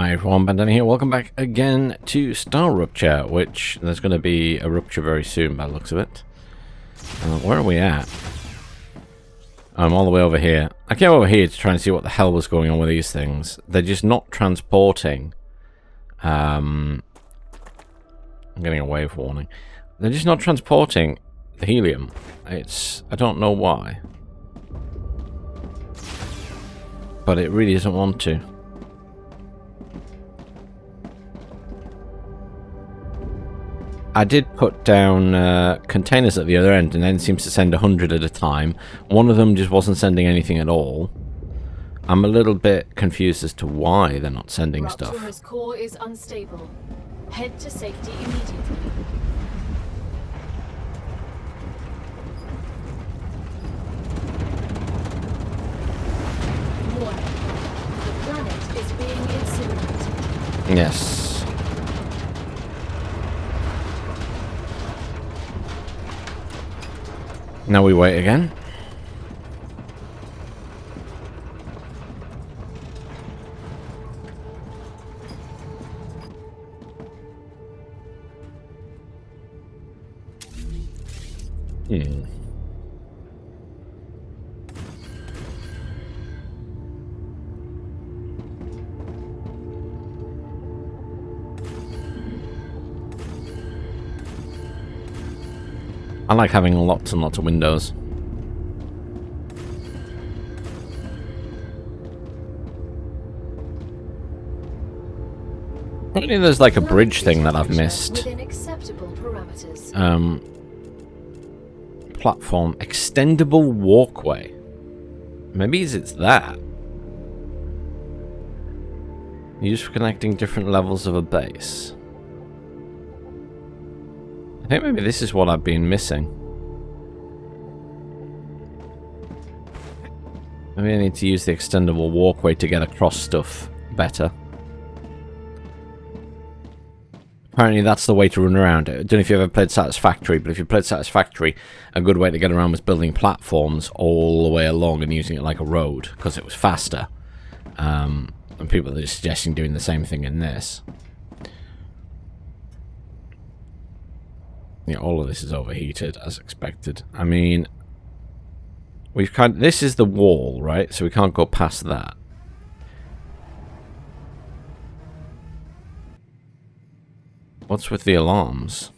Hi everyone, Bandana here. Welcome back again to StarRupture, which there's going to be a rupture very soon by the looks of it. Where are we at? I'm all the way over here. I came over here to try and see what the hell was going on with these things. They're just not transporting. I'm getting a wave warning. They're just not transporting the helium. I don't know why. But it really doesn't want to. I did put down containers at the other end and then seems to send 100 at a time. One of them just wasn't sending anything at all. I'm a little bit confused as to why they're not sending stuff. Raptor's core is unstable. Head to safety immediately. Warning. The planet is being incinerated. Yes. Now we wait again. I like having lots and lots of windows. Apparently there's like a bridge thing that I've missed. Platform. Extendable walkway. Maybe it's that. Used for connecting different levels of a base. I think maybe this is what I've been missing. Maybe I need to use the extendable walkway to get across stuff better. Apparently that's the way to run around it. I don't know if you've ever played Satisfactory, but if you played Satisfactory, a good way to get around was building platforms all the way along and using it like a road, because it was faster. And people are just suggesting doing the same thing in this. Yeah, all of this is overheated, as expected. I mean, this is the wall, right? So we can't go past that. What's with the alarms?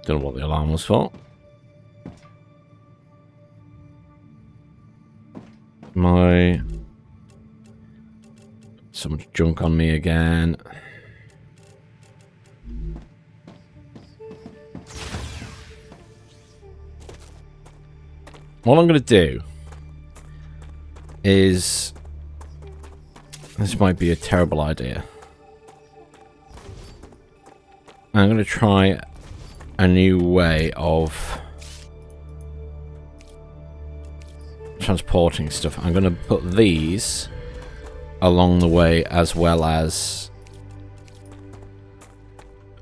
Don't know what the alarm was for. So much junk on me again. What I'm going to do is... This might be a terrible idea. I'm going to try a new way of transporting stuff. I'm going to put these along the way, as well as...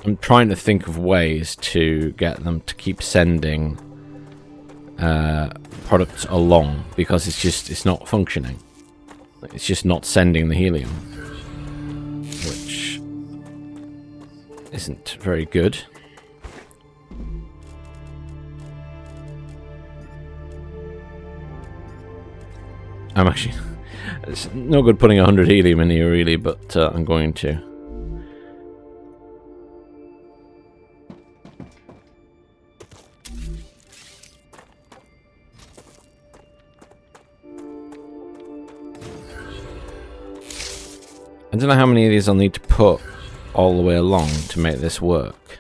I'm trying to think of ways to get them to keep sending products along, because it's not functioning. It's just not sending the helium, which isn't very good. I'm actually... It's no good putting 100 helium in here, really, but I'm going to. I don't know how many of these I'll need to put all the way along to make this work.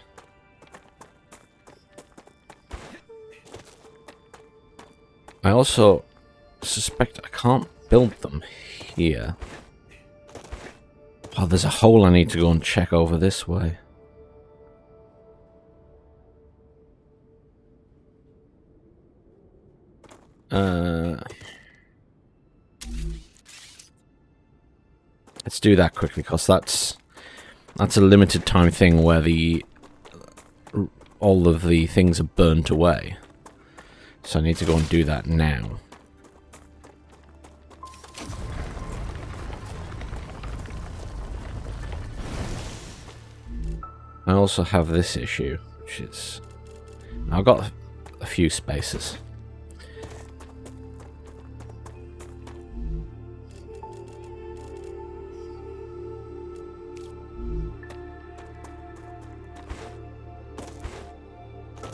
I also suspect I can't build them here. Oh, there's a hole I need to go and check over this way. Let's do that quickly, because that's a limited time thing where all of the things are burnt away. So I need to go and do that now. I also have this issue, which is... I've got a few spaces.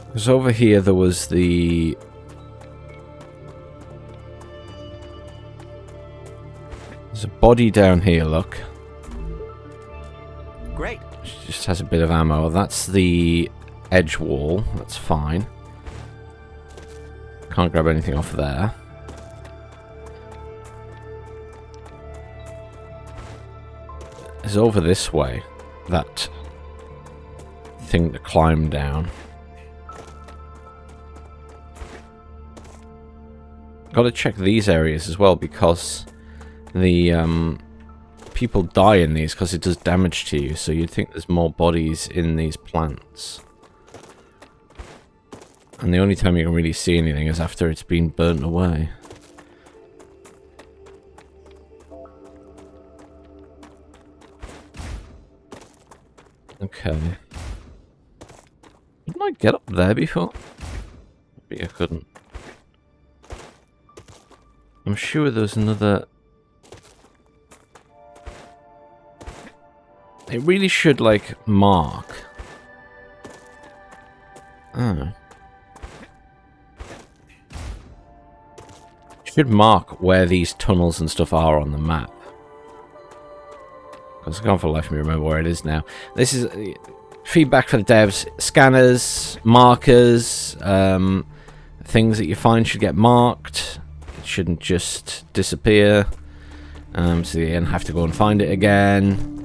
Because over here there was the... There's a body down here, look. Great. Which just has a bit of ammo. That's the edge wall. That's fine. Can't grab anything off there. It's over this way. That thing to climb down. Got to check these areas as well, because the people die in these because it does damage to you, so you'd think there's more bodies in these plants. And the only time you can really see anything is after it's been burnt away. Okay. Didn't I get up there before? Maybe I couldn't. I'm sure there's another... It really should, like, mark. Oh. It should mark where these tunnels and stuff are on the map. Because I can't for the life of me remember where it is now. This is feedback for the devs. Scanners, markers, things that you find should get marked. Shouldn't just disappear, so you have to go and find it again.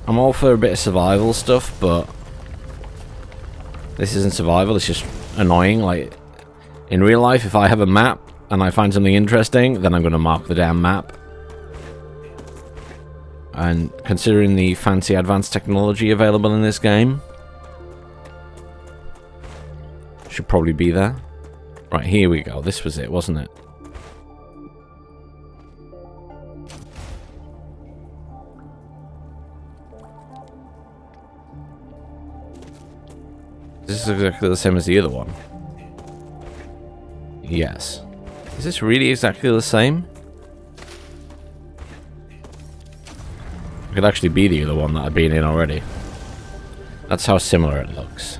I'm all for a bit of survival stuff, but this isn't survival, it's just annoying. Like, in real life, if I have a map and I find something interesting, then I'm going to mark the damn map. And considering the fancy advanced technology available in this game, should probably be there. Right, here we go. This was it, wasn't it? This is exactly the same as the other one. Yes. Is this really exactly the same? It could actually be the other one that I've been in already. That's how similar it looks.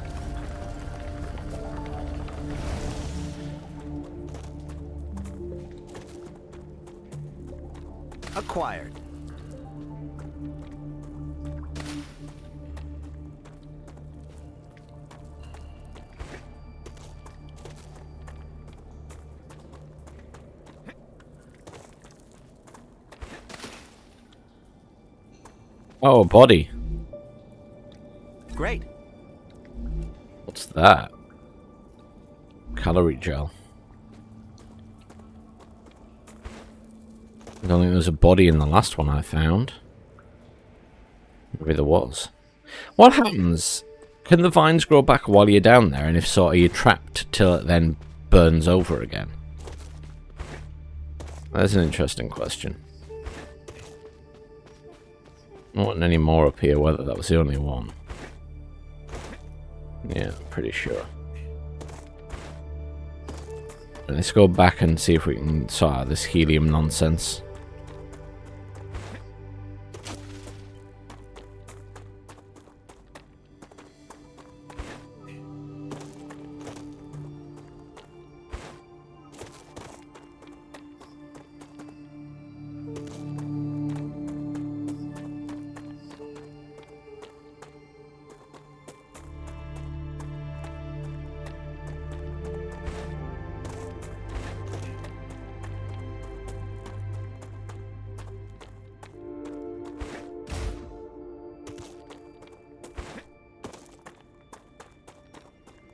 Acquired. Oh, a body. Great. What's that? Calorie gel. I don't think there was a body in the last one I found. Maybe there was. What happens? Can the vines grow back while you're down there? And if so, are you trapped till it then burns over again? That's an interesting question. There wasn't any more up here, whether that was the only one. Yeah, I'm pretty sure. Let's go back and see if we can sort out this helium nonsense.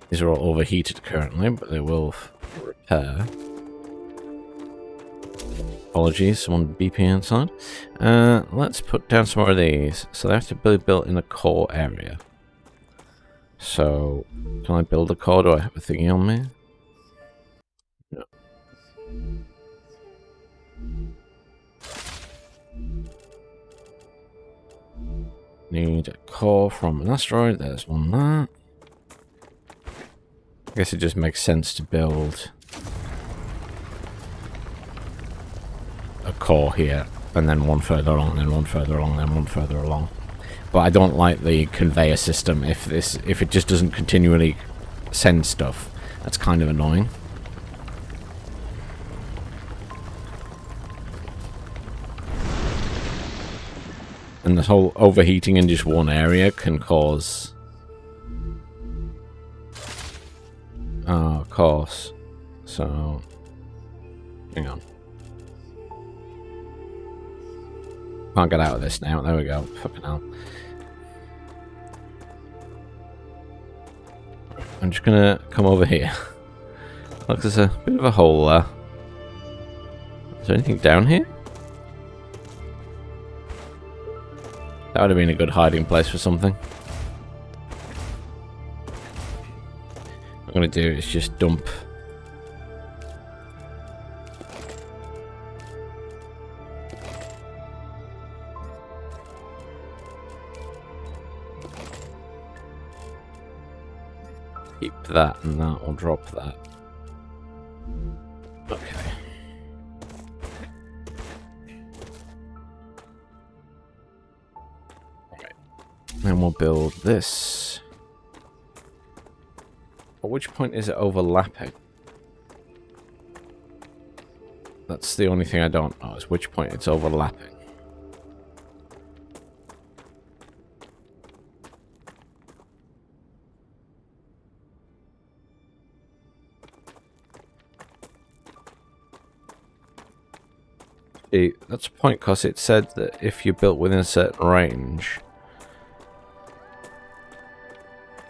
These are all overheated currently, but they will repair. Apologies, someone beeping outside. Let's put down some more of these. So they have to be built in a core area. So, can I build a core? Do I have a thingy on me? No. Need a core from an asteroid. There's one there. I guess it just makes sense to build a core here, and then one further along, then one further along, then one further along. But I don't like the conveyor system. If it just doesn't continually send stuff, that's kind of annoying. And this whole overheating in just one area can cause... Oh, of course. So... Hang on. Can't get out of this now. There we go. Fucking hell. I'm just gonna come over here. Look, there's a bit of a hole there. Is there anything down here? That would have been a good hiding place for something. What I'm gonna do is just dump. Keep that, and that will drop that. Okay. Alright. Then we'll build this. At which point is it overlapping? That's the only thing I don't know, is which point it's overlapping. That's a point, because it said that if you're built within a certain range.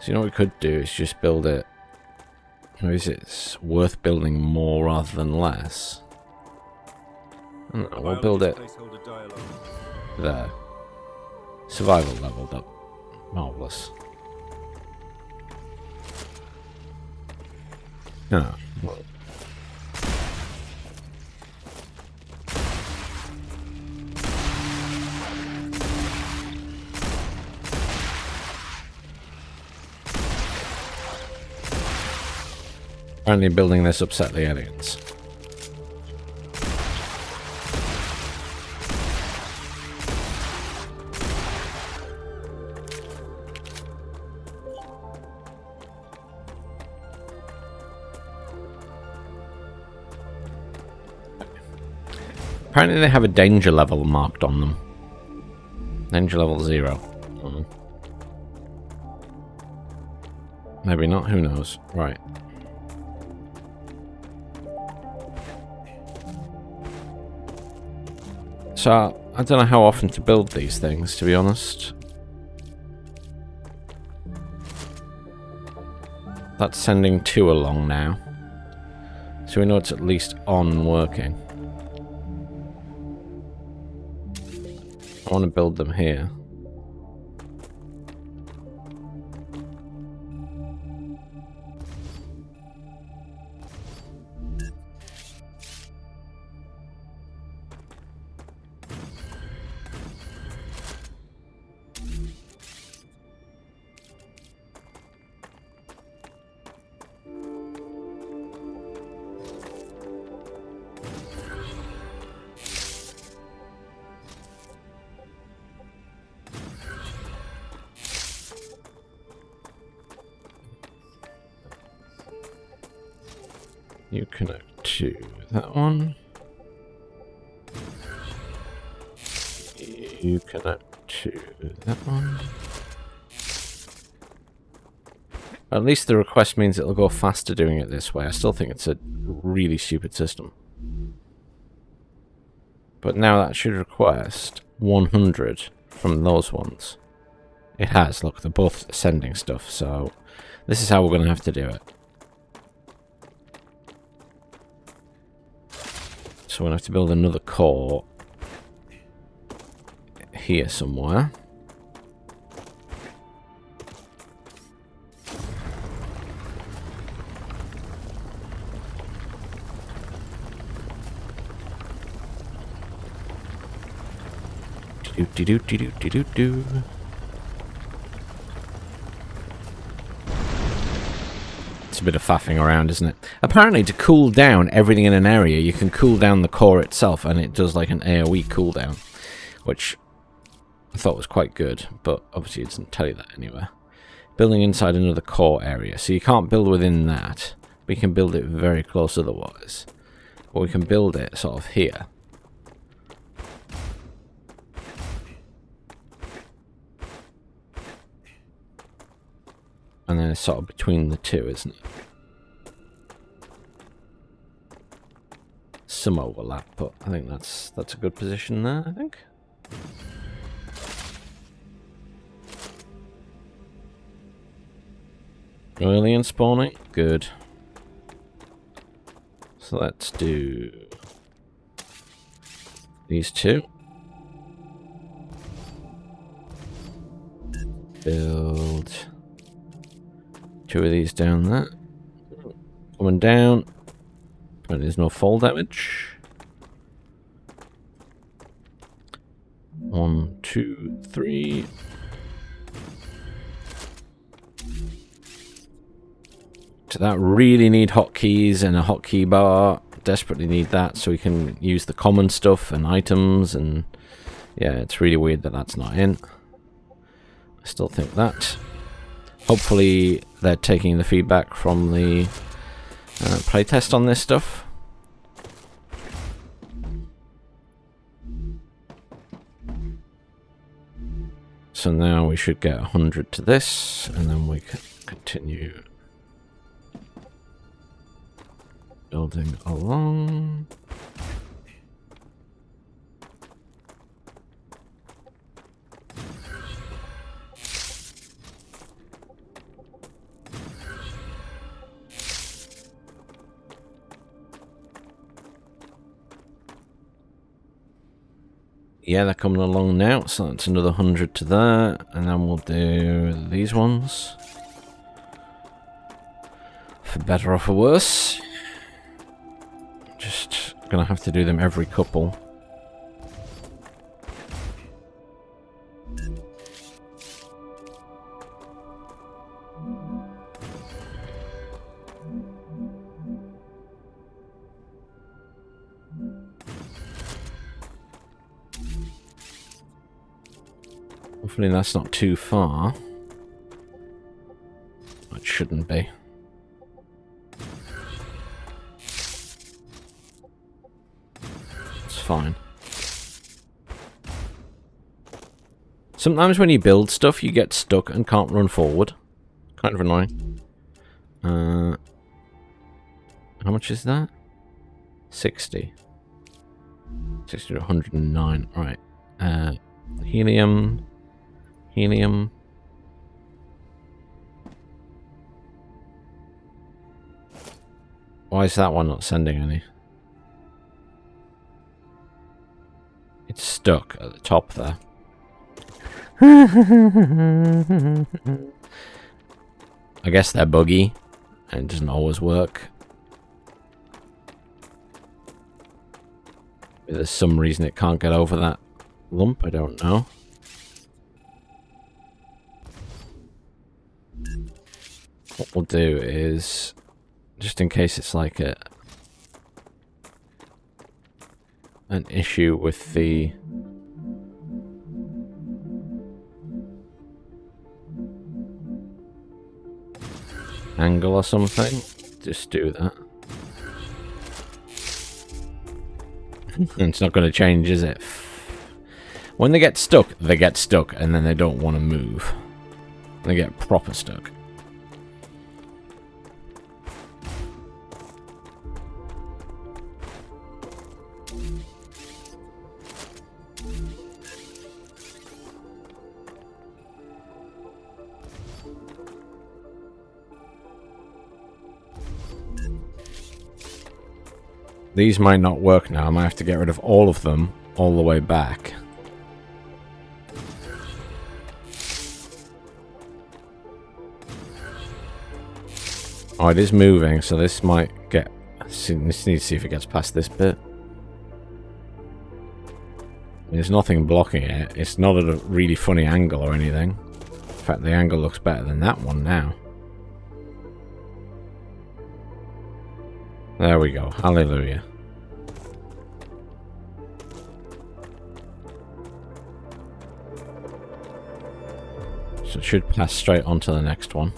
So you know what we could do is just build it. Or is it worth building more rather than less? I don't know, we'll build it there. Survival leveled up. Marvelous. Oh, well. Apparently building this upset the aliens. Apparently they have a danger level marked on them. Danger level 0. Maybe not, who knows. Right. So, I don't know how often to build these things, to be honest. That's sending 2 along now. So we know it's at least on working. I want to build them here. You connect to that one. You connect to that one. At least the request means it'll go faster doing it this way. I still think it's a really stupid system. But now that should request 100 from those ones. It has, look, they're both sending stuff, so this is how we're going to have to do it. So we're going to have to build another core here somewhere. Do-do-do-do-do-do-do. It's a bit of faffing around, isn't it? Apparently, to cool down everything in an area, you can cool down the core itself, and it does like an AoE cooldown, which I thought was quite good, but obviously it doesn't tell you that anywhere. Building inside another core area, so you can't build within that. We can build it very close otherwise. Or we can build it sort of here. And then it's sort of between the two, isn't it? Some overlap, but I think that's a good position there, I think. Alien spawning, good. So let's do these two. Build 2 of these down there. Coming down. And there's no fall damage. 1, 2, 3. So that really need hotkeys and a hotkey bar. Desperately need that so we can use the common stuff and items, and yeah, it's really weird that that's not in. I still think that. Hopefully they're taking the feedback from the playtest on this stuff. So now we should get 100 to this, and then we can continue building along. Yeah, they're coming along now, so that's another 100 to there, and then we'll do these ones. For better or for worse. Just gonna have to do them every couple. Hopefully that's not too far. It shouldn't be. It's fine. Sometimes when you build stuff, you get stuck and can't run forward. Kind of annoying. How much is that? 60. 60 to 109. Right. Helium. Helium. Why is that one not sending any? It's stuck at the top there. I guess they're buggy and it doesn't always work. Maybe there's some reason it can't get over that lump, I don't know. What we'll do is, just in case it's like an issue with the angle or something, just do that. It's not going to change, is it? When they get stuck, and then they don't want to move. They get proper stuck. These might not work now. I might have to get rid of all of them all the way back. Oh, it is moving, so this might get... This needs to see if it gets past this bit. There's nothing blocking it. It's not at a really funny angle or anything. In fact, the angle looks better than that one now. There we go. Hallelujah. So it should pass straight on to the next one.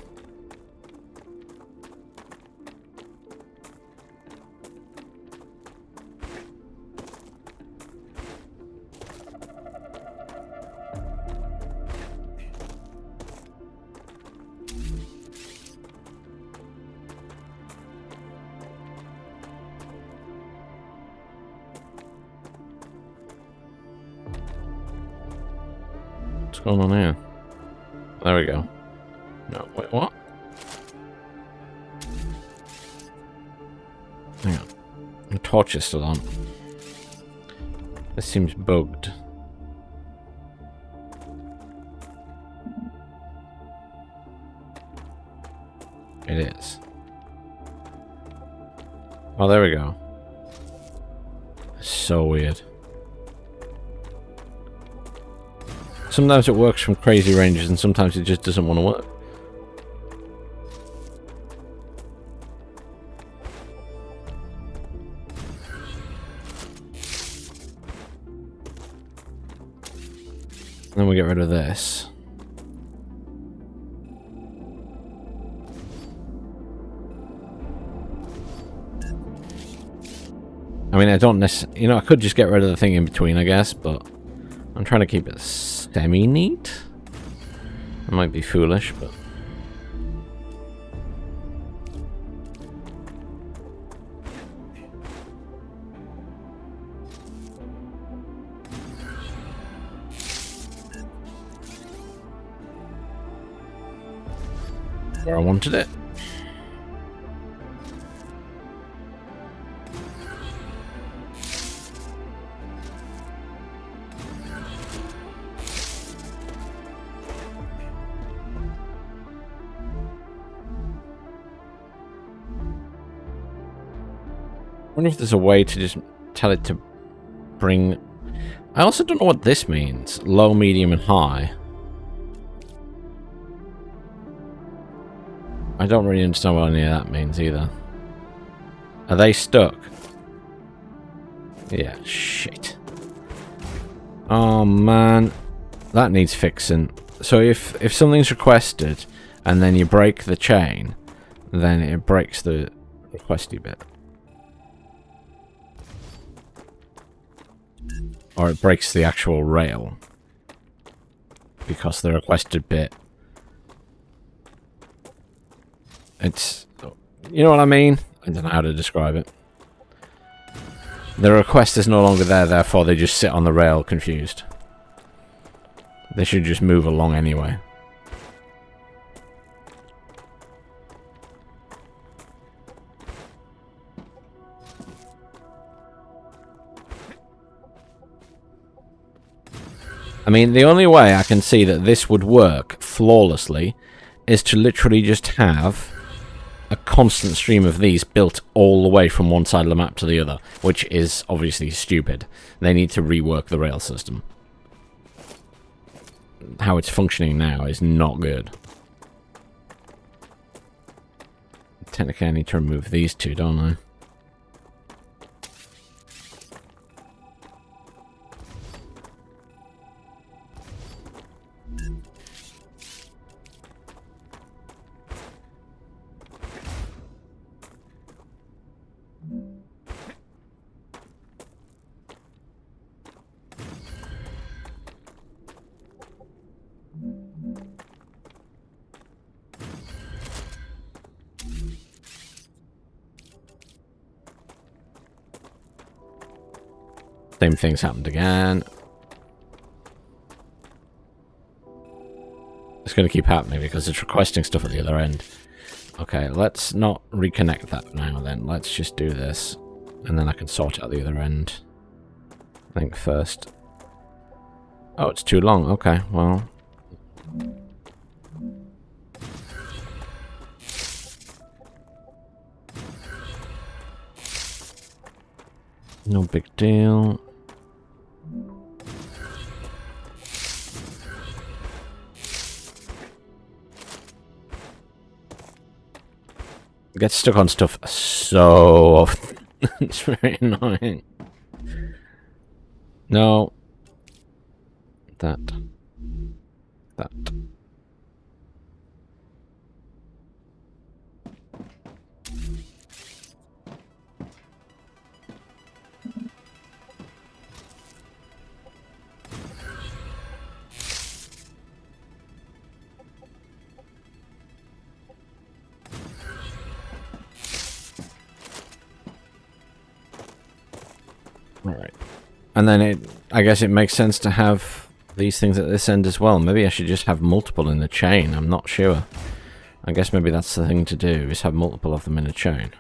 What's going on here? There we go. No, wait, what? Hang on. The torch is still on. This seems bugged. It is. Oh, there we go. So weird. Sometimes it works from crazy ranges and sometimes it just doesn't want to work. And then we get rid of this. I mean, I don't necessarily... You know, I could just get rid of the thing in between, I guess, but... I'm trying to keep it semi-neat. It might be foolish, but... Where I wanted it. I wonder if there's a way to just tell it to bring... I also don't know what this means. Low, medium, and high. I don't really understand what any of that means either. Are they stuck? Yeah, shit. Oh man. That needs fixing. So if something's requested and then you break the chain, then it breaks the requesty bit. Or it breaks the actual rail. Because the requested bit... It's... You know what I mean? I don't know how to describe it. The request is no longer there, therefore they just sit on the rail confused. They should just move along anyway. I mean, the only way I can see that this would work flawlessly is to literally just have a constant stream of these built all the way from one side of the map to the other, which is obviously stupid. They need to rework the rail system. How it's functioning now is not good. Technically, I need to remove these two, don't I? Same thing's happened again. It's going to keep happening because it's requesting stuff at the other end. Okay, let's not reconnect that now then. Let's just do this. And then I can sort it at the other end. I think first. Oh, it's too long. Okay, well. No big deal. get stuck on stuff so often. It's very annoying. No. That. Alright. And then I guess it makes sense to have these things at this end as well. Maybe I should just have multiple in the chain. I'm not sure. I guess maybe that's the thing to do, is have multiple of them in a chain.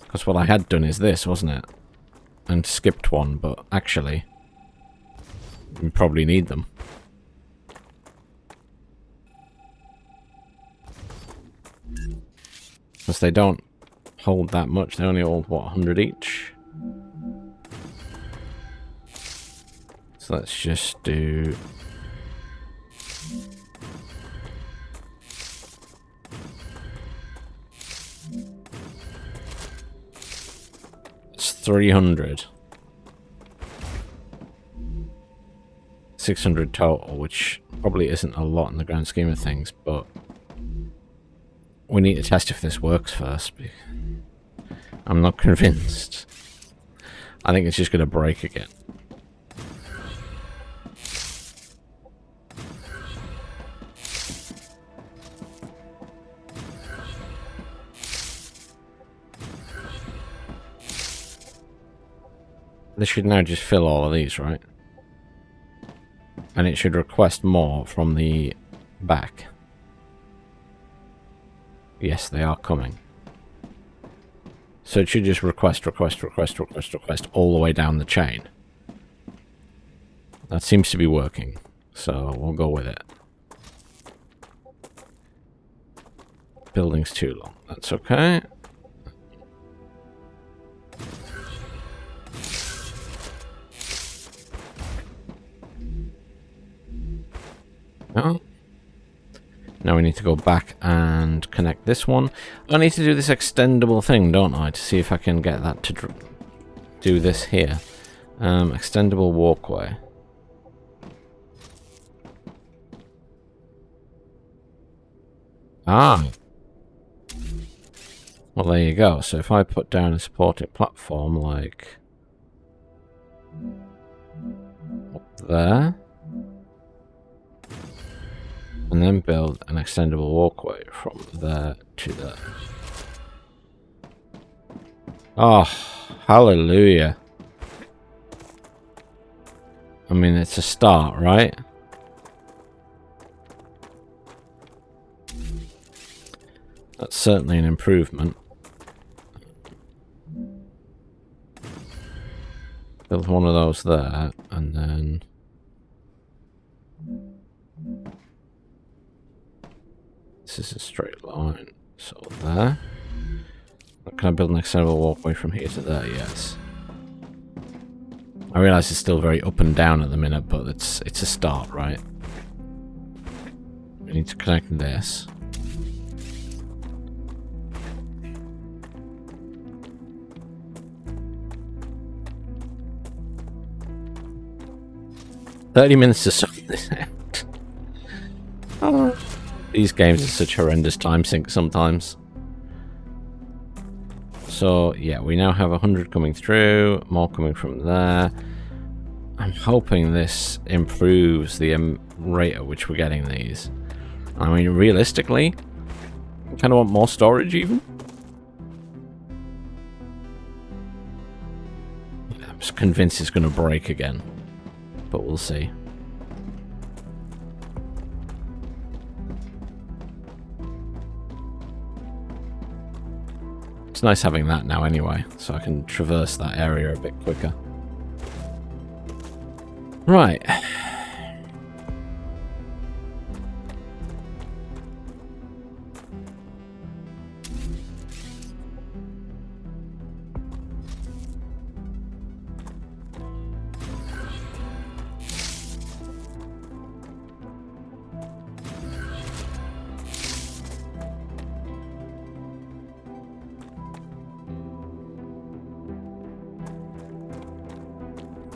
Because what I had done is this, wasn't it? And skipped one, but actually, we probably need them. Because they don't hold that much. They only hold, what, 100 each? So let's just do... It's 300. 600 total, which probably isn't a lot in the grand scheme of things, but we need to test if this works first. I'm not convinced. I think it's just going to break again. This should now just fill all of these, right? And it should request more from the back. Yes, they are coming. So it should just request all the way down the chain. That seems to be working, so we'll go with it. Building's too long. That's okay. No. Now we need to go back and connect this one. I need to do this extendable thing, don't I? To see if I can get that to do this here. Extendable walkway. Ah. Well, there you go. So if I put down a supported platform like up there, and then build an extendable walkway from there to there. Oh, hallelujah. I mean, it's a start, right? That's certainly an improvement. Build one of those there, and then... This is a straight line, so there. Can I build an extendable walkway from here to there? Yes. I realise it's still very up and down at the minute, but it's a start, right? We need to connect this. $30 to sort this out. Oh. These games are such horrendous time sink sometimes. So, yeah, we now have 100 coming through, more coming from there. I'm hoping this improves the rate at which we're getting these. I mean, realistically, I kind of want more storage even. I'm just convinced it's going to break again, but we'll see. It's nice having that now anyway, so I can traverse that area a bit quicker. Right.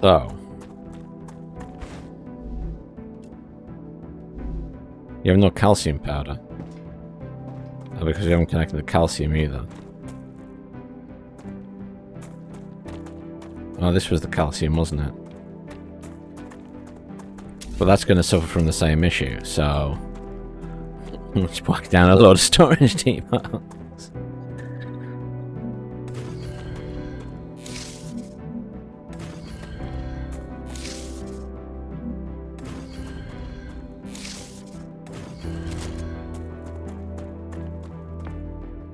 So. You have no calcium powder. Oh, because you haven't connected the calcium either. Oh, this was the calcium, wasn't it? But that's going to suffer from the same issue, so... let's whack down a load of storage depots.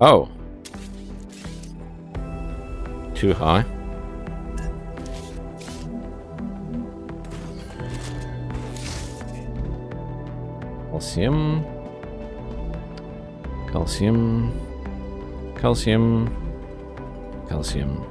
Oh. Too high. Calcium. Calcium. Calcium. Calcium.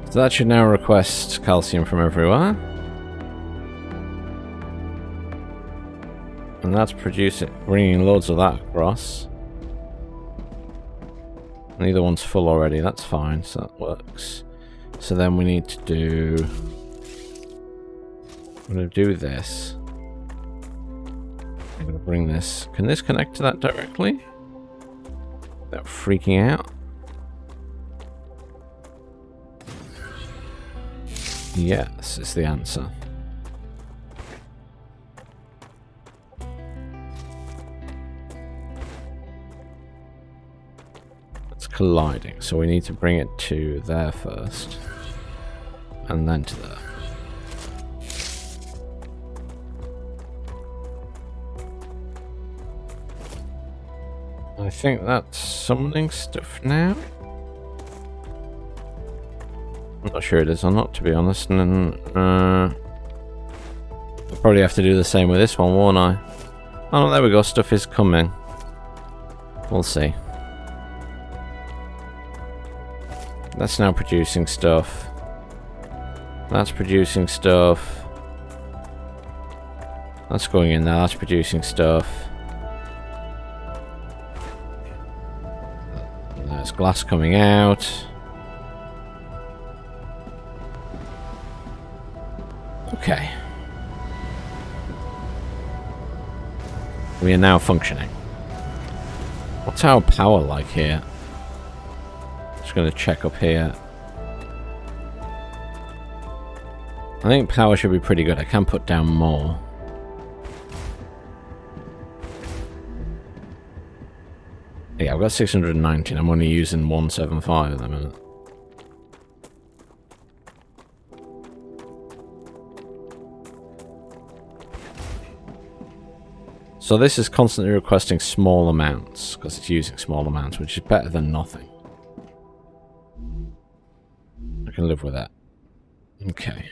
So that should now request calcium from everywhere. And that's bringing loads of that across. Neither one's full already, that's fine, so that works. So then we need to do... I'm going to do this. I'm going to bring this... Can this connect to that directly? Without freaking out? Yes, is the answer. It's colliding, so we need to bring it to there first. And then to there. I think that's summoning stuff now. I'm not sure it is or not, to be honest, and I'll probably have to do the same with this one, won't I? Oh, there we go, stuff is coming. We'll see. That's now producing stuff. That's producing stuff. That's going in there, that's producing stuff. There's glass coming out. Okay. We are now functioning. What's our power like here? Just going to check up here. I think power should be pretty good. I can put down more. Yeah, I've got 619. I'm only using 175 at the minute. So this is constantly requesting small amounts, because it's using small amounts, which is better than nothing. I can live with that. Okay.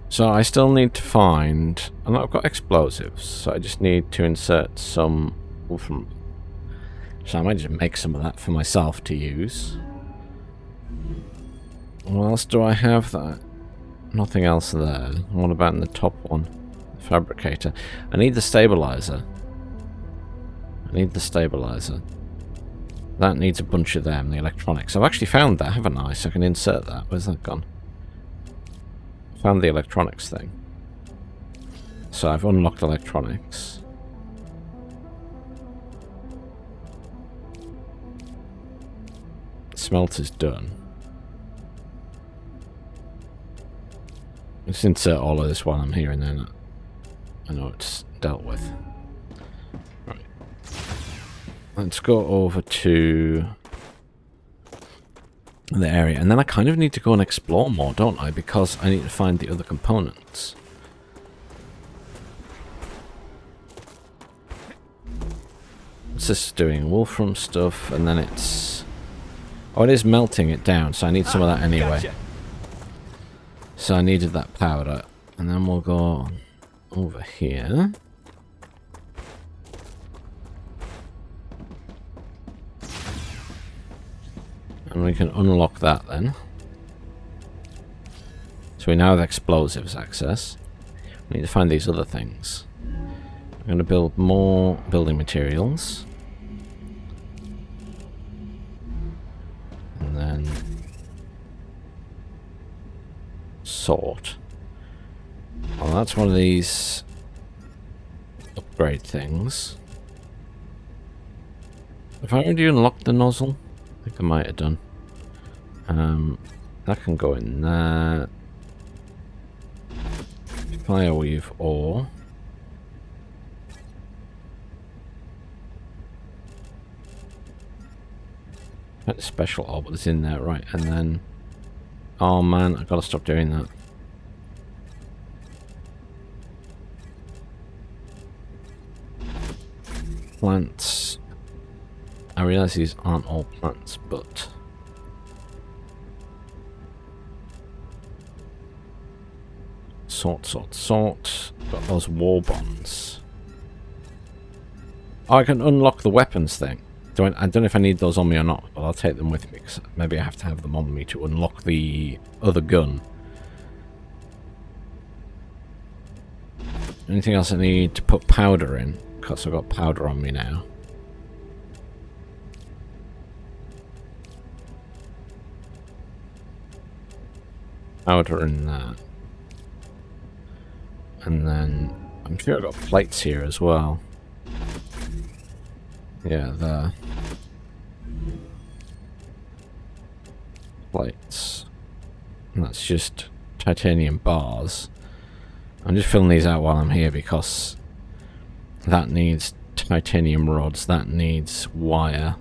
So I still need to find... and I've got explosives, so I just need to insert some from... So I might just make some of that for myself to use. What else do I have that? Nothing else there. What about in the top one? Fabricator. I need the stabilizer. I need the stabilizer. That needs a bunch of them, the electronics. I've actually found that, haven't I? So I can insert that. Where's that gone? Found the electronics thing. So I've unlocked electronics. Smelter's done. Let's insert all of this while I'm here and then I know it's dealt with. Right. Let's go over to the area, and then I kind of need to go and explore more, don't I? Because I need to find the other components. What's this doing? Wolfram stuff, and then it's... oh, it is melting it down, so I need some of that anyway. Gotcha. So I needed that powder. And then we'll go over here. And we can unlock that then. So we now have explosives access. We need to find these other things. I'm going to build more building materials. And then sort. Well, that's one of these upgrade things. Have I already unlocked the nozzle? I think I might have done. That can go in there. Fireweave ore. That's special ore, but it's in there, right? And then, oh man, I've got to stop doing that. Plants. I realize these aren't all plants, but sort. Got those war bonds. Oh, I can unlock the weapons thing. I don't know if I need those on me or not, but I'll take them with me because maybe I have to have them on me to unlock the other gun. Anything else I need to put powder in? Because I've got powder on me now. Powder in that. And then I'm sure I've got plates here as well. Yeah, there. Plates. And that's just titanium bars. I'm just filling these out while I'm here because that needs titanium rods, that needs wire.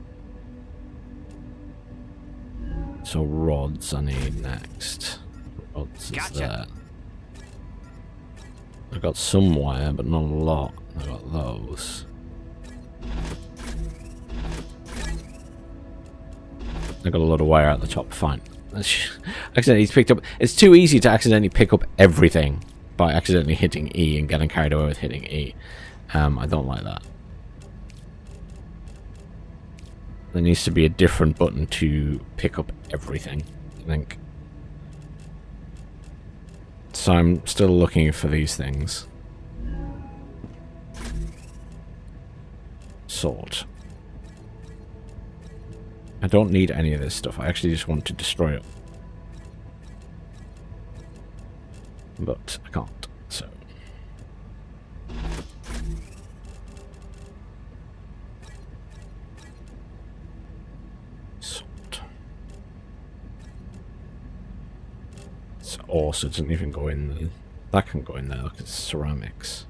So rods I need next. Rods is there. I got some wire, but not a lot. I got those. I got a lot of wire at the top. Fine. Accidentally picked up. It's too easy to accidentally pick up everything by accidentally hitting E and getting carried away with hitting E. I don't like that. There needs to be a different button to pick up everything, I think. So I'm still looking for these things. Sort. I don't need any of this stuff. I actually just want to destroy it. But I can't, so. Sort. It's ore, so it doesn't even go in there. That can go in there, look, it's ceramics.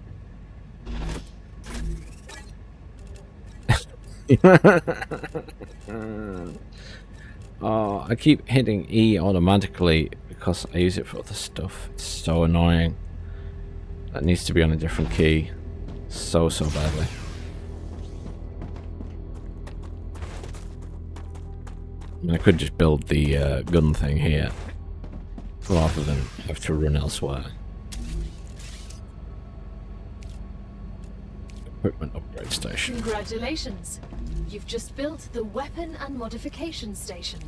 Oh, I keep hitting E automatically because I use it for other stuff. It's so annoying. That needs to be on a different key. So badly. I mean, I could just build the gun thing here rather than have to run elsewhere. Equipment upgrade station. Congratulations! You've just built the weapon and modification station.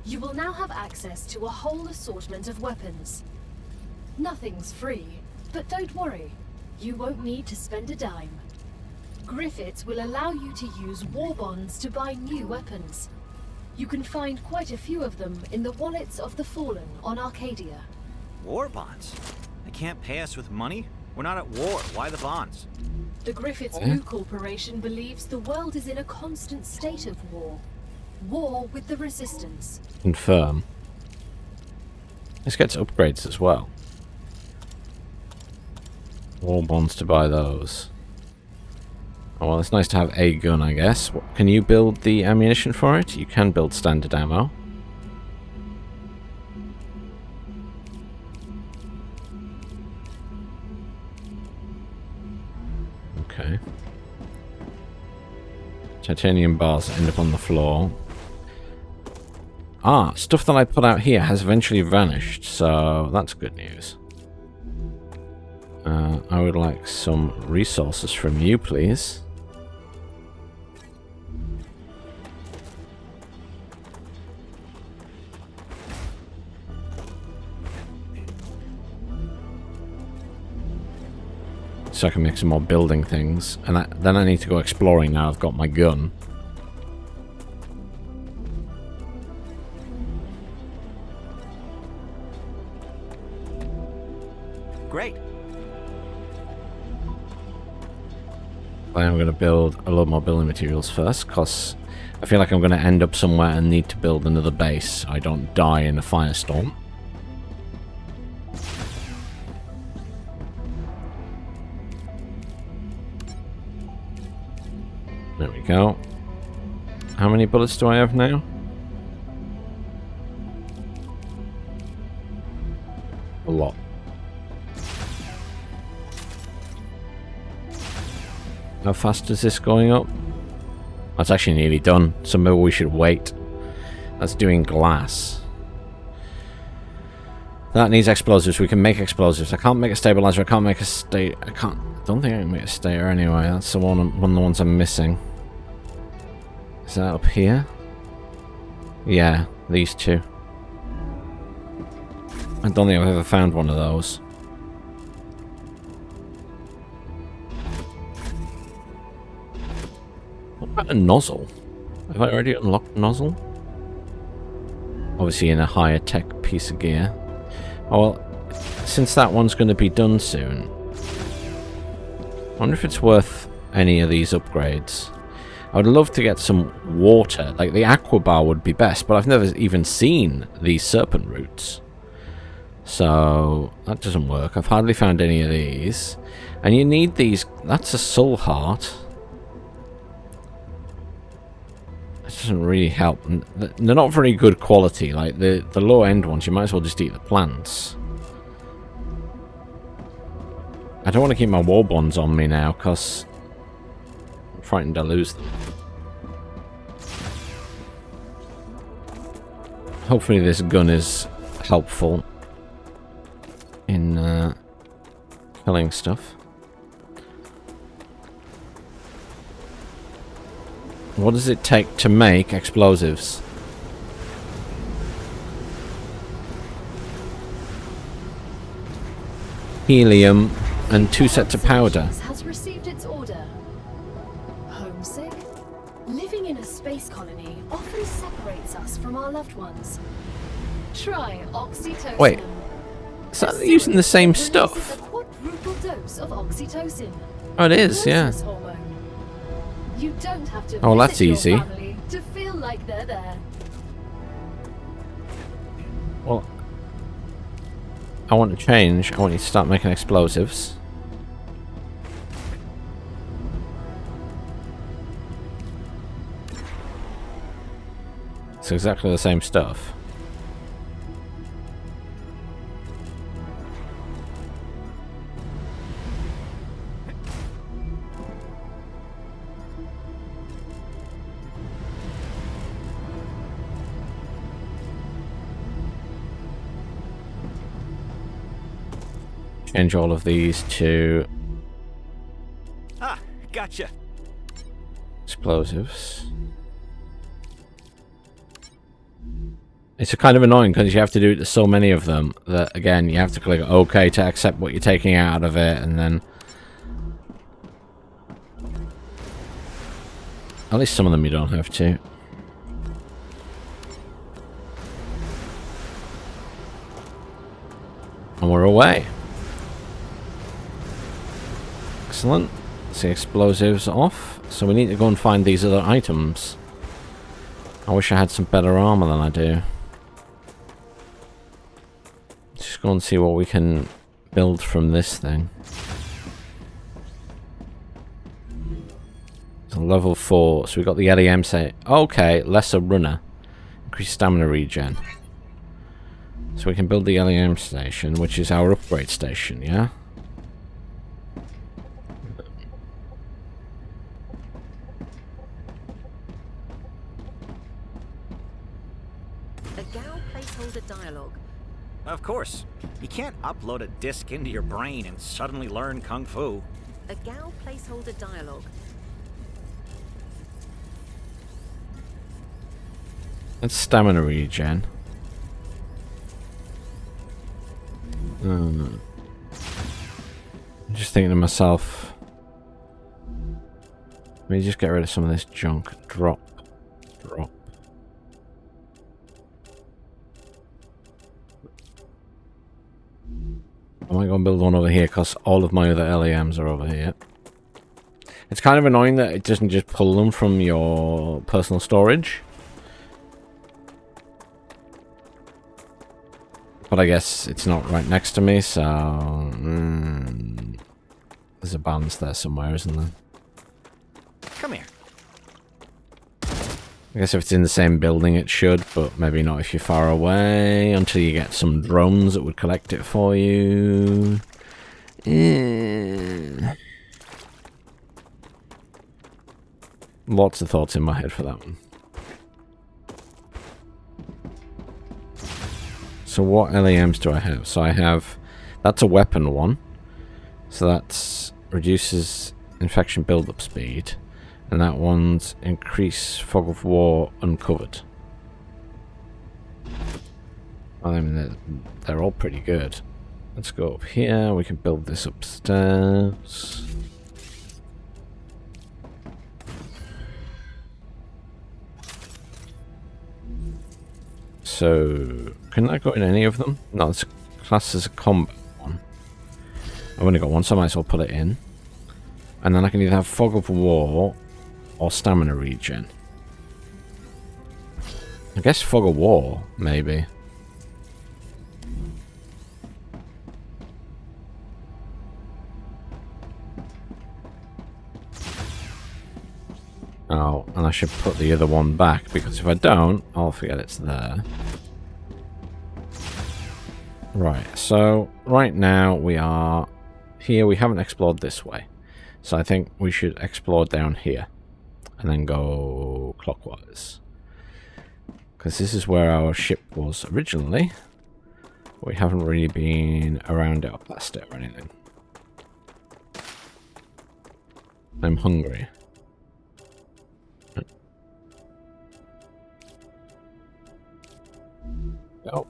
You will now have access to a whole assortment of weapons. Nothing's free, but don't worry. You won't need to spend a dime. Griffiths will allow you to use war bonds to buy new weapons. You can find quite a few of them in the wallets of the Fallen on Arcadia. War bonds? They can't pay us with money? We're not at war. Why the bonds? The Griffiths Blue Corporation believes the world is in a constant state of war. War with the Resistance. Confirm. This gets upgrades as well. War bonds to buy those. Oh, well, it's nice to have a gun, I guess. Can you build the ammunition for it? You can build standard ammo. Okay. Titanium bars end up on the floor. Ah, stuff that I put out here has eventually vanished, so that's good news. I would like some resources from you, please. So I can make some more building things. And then I need to go exploring now I've got my gun. Great. I am going to build a lot more building materials first, because I feel like I'm going to end up somewhere and need to build another base so I don't die in a firestorm. There we go. How many bullets do I have now? A lot. How fast is this going up? That's actually nearly done, so maybe we should wait. That's doing glass. That needs explosives. We can make explosives. I can't make a stabilizer. I can't make a don't think I can make a stator anyway. That's one of the ones I'm missing. Is that up here? Yeah, these two. I don't think I've ever found one of those. What about a nozzle? Have I already unlocked nozzle? Obviously in a higher tech piece of gear. Oh well, since that one's going to be done soon, I wonder if it's worth any of these upgrades. I would love to get some water. Like the aqua bar would be best, but I've never even seen these serpent roots. So that doesn't work. I've hardly found any of these. And you need these. That's a soul heart. That doesn't really help. They're not very good quality. Like the low end ones, you might as well just eat the plants. I don't want to keep my war bonds on me now because I'm frightened to lose them. Hopefully this gun is helpful in killing stuff. What does it take to make explosives? Helium and 2 sets of powder. Has received its order. Homesick? Living in a space colony often separates us from our loved ones. Try oxytocin. Wait, is that using the same stuff? A quadruple dose of oxytocin. Oh, it is, yeah. Closeness hormone. You don't have to Oh, that's visit your easy. family to feel like they're there. Well, I want to change. I want you to start making explosives. It's exactly the same stuff. Change all of these to Ah, gotcha. explosives. It's kind of annoying because you have to do it to so many of them that, again, you have to click OK to accept what you're taking out of it, and then at least some of them you don't have to. And we're away. Excellent. See, explosives off. So we need to go and find these other items. I wish I had some better armor than I do. Just go and see what we can build from this thing. So level 4. So we got the LEM set. Okay, lesser runner. Increased stamina regen. So we can build the LEM station, which is our upgrade station, yeah? A Gal placeholder dialogue. Of course. You can't upload a disc into your brain and suddenly learn Kung Fu. A Gal placeholder dialogue. It's stamina regen. I'm just thinking to myself, let me just get rid of some of this junk. Drop. I might go and build one over here because all of my other LAMs are over here. It's kind of annoying that it doesn't just pull them from your personal storage. But I guess it's not right next to me, so... there's a balance there somewhere, isn't there? Come here. I guess if it's in the same building it should, but maybe not if you're far away, until you get some drones that would collect it for you. Lots of thoughts in my head for that one. So what LAMs do I have? So I have... that's a weapon one. So that's reduces infection build-up speed. And that one's increase fog of war uncovered. I mean, they're all pretty good. Let's go up here. We can build this upstairs. So, can I go in any of them? No, it's classed as a combat one. I've only got one, so I might as well put it in. And then I can either have fog of war or stamina regen. I guess fog of war, maybe. Oh, and I should put the other one back, because if I don't, I'll forget it's there. Right, so right now we are here. We haven't explored this way. So I think we should explore down here. And then go clockwise. Because this is where our ship was originally. We haven't really been around it or past it or anything. I'm hungry. Oh.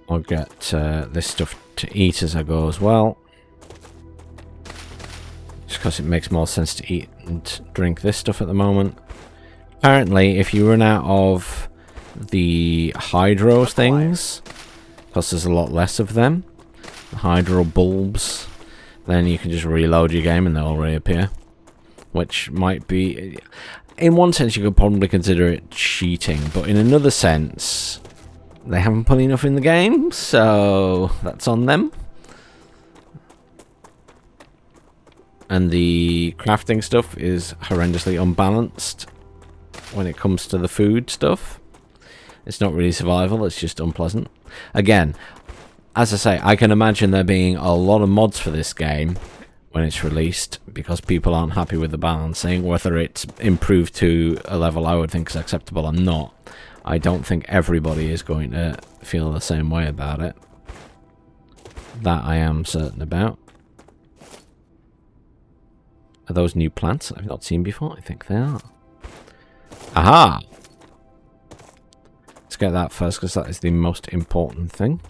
I'll get this stuff to eat as I go as well. Just because it makes more sense to eat and drink this stuff at the moment. Apparently, if you run out of the hydro things, because there's a lot less of them, the hydro bulbs, then you can just reload your game and they'll reappear. Which might be... in one sense, you could probably consider it cheating, but in another sense, they haven't put enough in the game, so that's on them. And the crafting stuff is horrendously unbalanced when it comes to the food stuff. It's not really survival, it's just unpleasant. Again, as I say, I can imagine there being a lot of mods for this game when it's released, because people aren't happy with the balancing. Whether it's improved to a level I would think is acceptable or not, I don't think everybody is going to feel the same way about it. That I am certain about. Are those new plants I've not seen before? I think they are. Aha! Let's get that first, because that is the most important thing.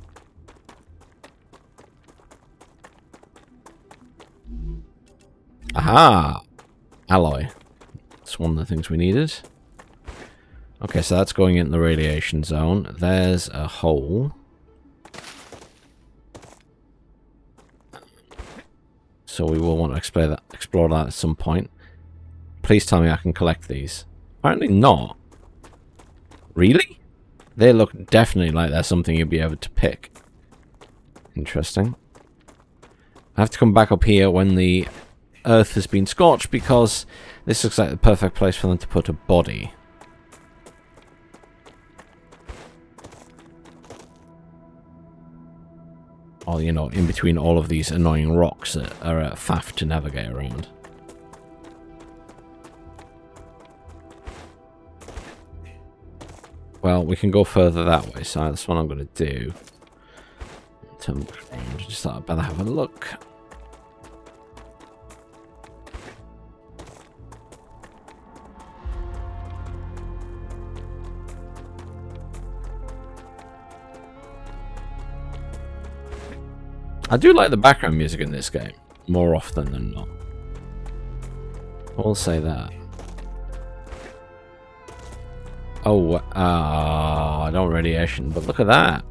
Aha! Alloy. That's one of the things we needed. Okay, so that's going in the radiation zone. There's a hole. So we will want to explore that at some point. Please tell me I can collect these. Apparently not. Really? They look definitely like they're something you'll be able to pick. Interesting. I have to come back up here when the earth has been scorched, because this looks like the perfect place for them to put a body. Or, you know, in between all of these annoying rocks that are a faff to navigate around. Well, we can go further that way, so that's what I'm going to do. Just thought I'd better have a look. I do like the background music in this game, more often than not. I'll say that. Oh, I don't radiation, but look at that.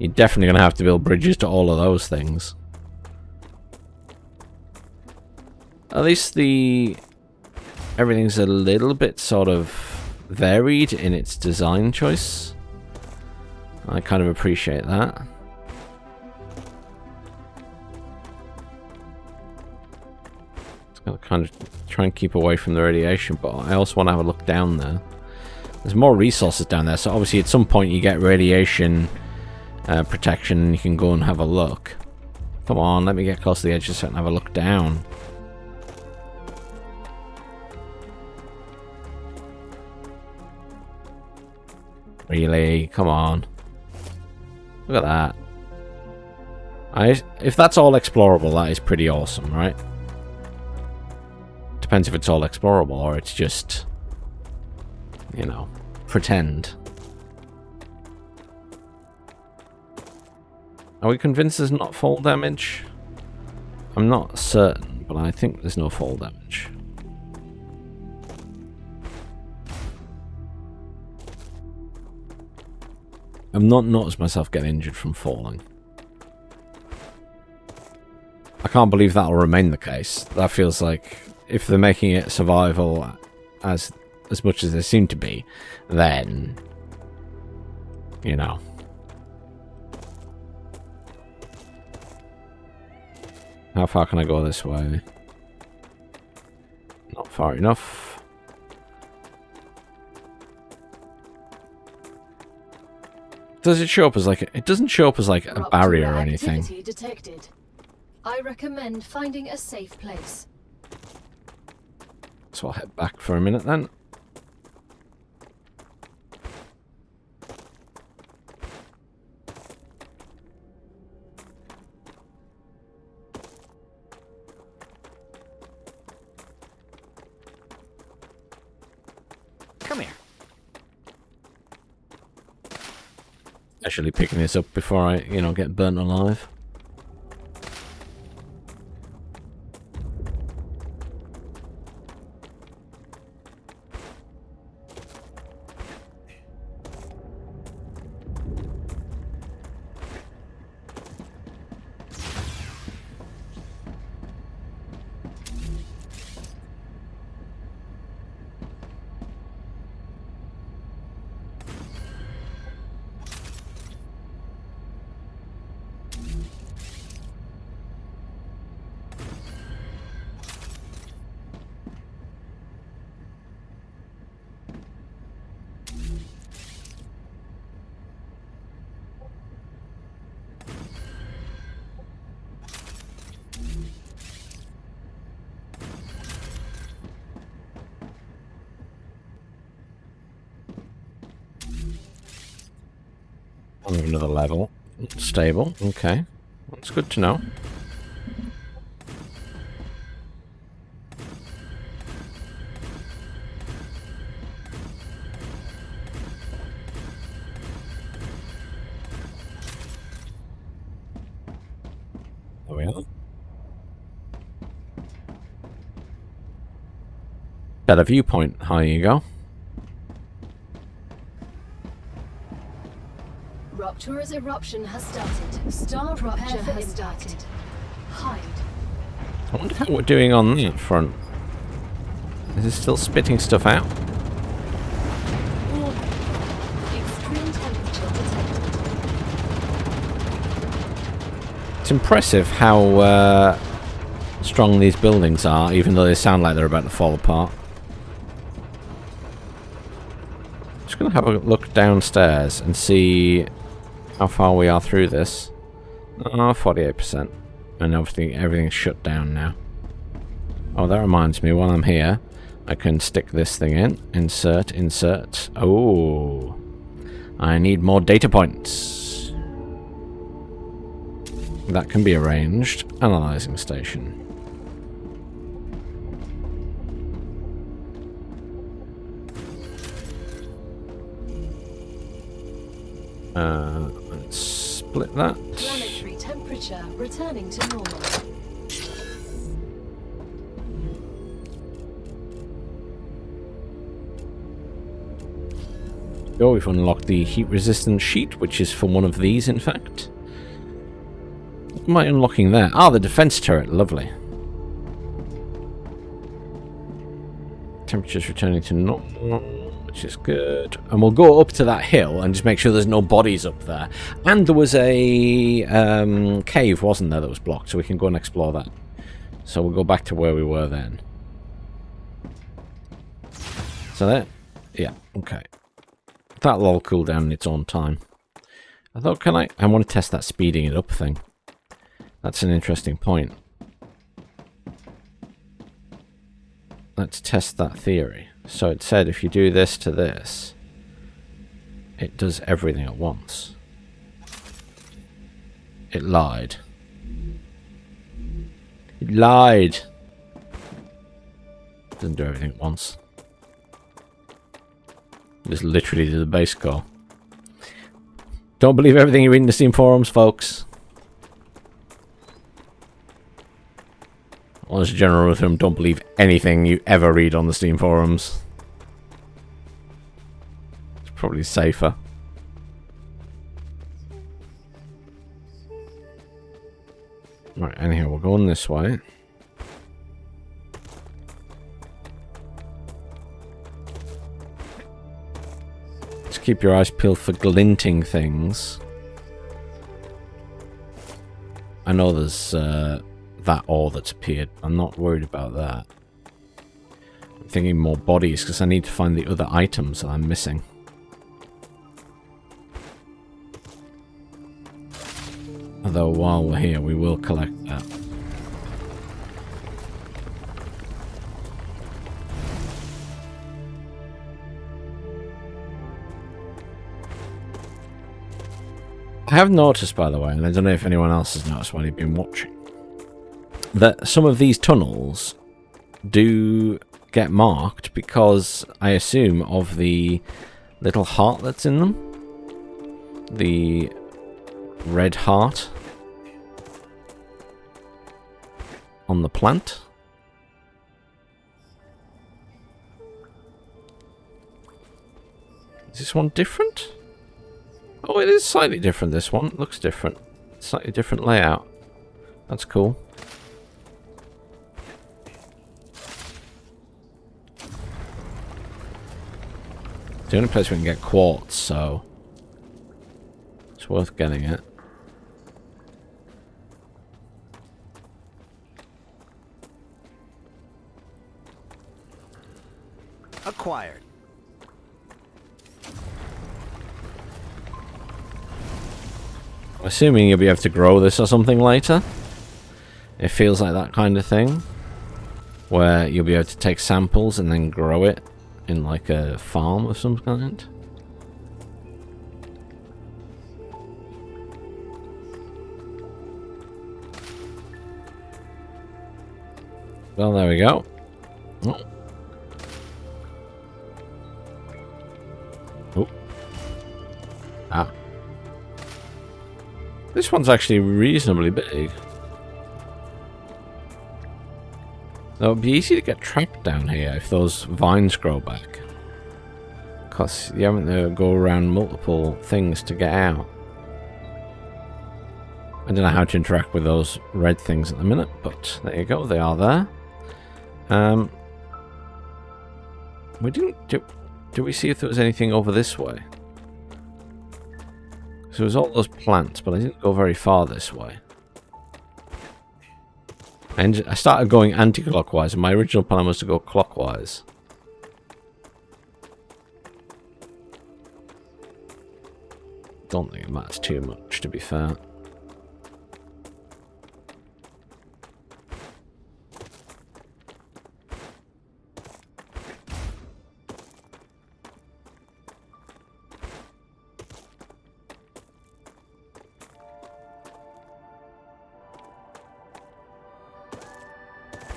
You're definitely going to have to build bridges to all of those things. At least everything's a little bit sort of varied in its design choice. I kind of appreciate that. I'll kind of try and keep away from the radiation, but I also want to have a look down there. There's more resources down there, so obviously at some point you get radiation protection and you can go and have a look. Come on, let me get close to the edge so I can have a look down. Really? Come on. Look at that. If that's all explorable, that is pretty awesome, right? Depends if it's all explorable or it's just, you know, pretend. Are we convinced there's not fall damage? I'm not certain, but I think there's no fall damage. I've not noticed myself get injured from falling. I can't believe that'll remain the case. That feels like if they're making it survival as much as they seem to be, then, you know. How far can I go this way? Not far enough. Does it show up as like it doesn't show up as like a barrier or anything? Detected. I recommend finding a safe place. So I'll head back for a minute then. Come here. Actually picking this up before I, you know, get burnt alive. Another level. Stable. Okay. That's good to know. There we are. Better viewpoint. Higher you go. Rupture's eruption has started. StarRupture has started. Hide. I wonder how we're doing on that front. Is it still spitting stuff out? Warning. Extreme temperature detected. It's impressive how strong these buildings are, even though they sound like they're about to fall apart. Just gonna have a look downstairs and see how far we are through this. Oh, 48%. And everything's shut down now. Oh, that reminds me, while I'm here, I can stick this thing in. Insert, insert. Oh. I need more data points. That can be arranged. Analyzing station. Let's split that. Planetary temperature returning to normal. Oh, we've unlocked the heat-resistant sheet, which is for one of these, in fact. What am I unlocking there? Ah, the defense turret. Lovely. Temperature's returning to normal, which is good. And we'll go up to that hill and just make sure there's no bodies up there. And there was a cave, wasn't there, that was blocked, so we can go and explore that. So we'll go back to where we were then. So there. Yeah, okay. That'll all cool down in its own time. I thought, I want to test that speeding it up thing. That's an interesting point. Let's test that theory. So it said if you do this to this, it does everything at once. It lied. It lied. Doesn't do everything at once. Just literally to the base core. Don't believe everything you read in the Steam forums, folks. Well, as a general rule of thumb, don't believe anything you ever read on the Steam forums. It's probably safer. Right, anyhow, we're going this way. Keep your eyes peeled for glinting things. I know there's that ore that's appeared. I'm not worried about that. I'm thinking more bodies because I need to find the other items that I'm missing. Although while we're here, we will collect that. I have noticed, by the way, and I don't know if anyone else has noticed while you've been watching, that some of these tunnels do get marked because, I assume, of the little heart that's in them. The red heart on the plant. Is this one different? Oh, it is slightly different, this one. It looks different. Slightly different layout. That's cool. It's the only place we can get quartz, so it's worth getting it. Acquired. I'm assuming you'll be able to grow this or something later. It feels like that kind of thing. Where you'll be able to take samples and then grow it in like a farm of some kind. Well, there we go. Oh. Oh. Ah. This one's actually reasonably big. It would be easy to get trapped down here if those vines grow back. Because you haven't to go around multiple things to get out. I don't know how to interact with those red things at the minute, but there you go, they are there. We didn't do we see if there was anything over this way? So there was all those plants, but I didn't go very far this way. And I started going anti-clockwise, and my original plan was to go clockwise. Don't think it matters too much, to be fair.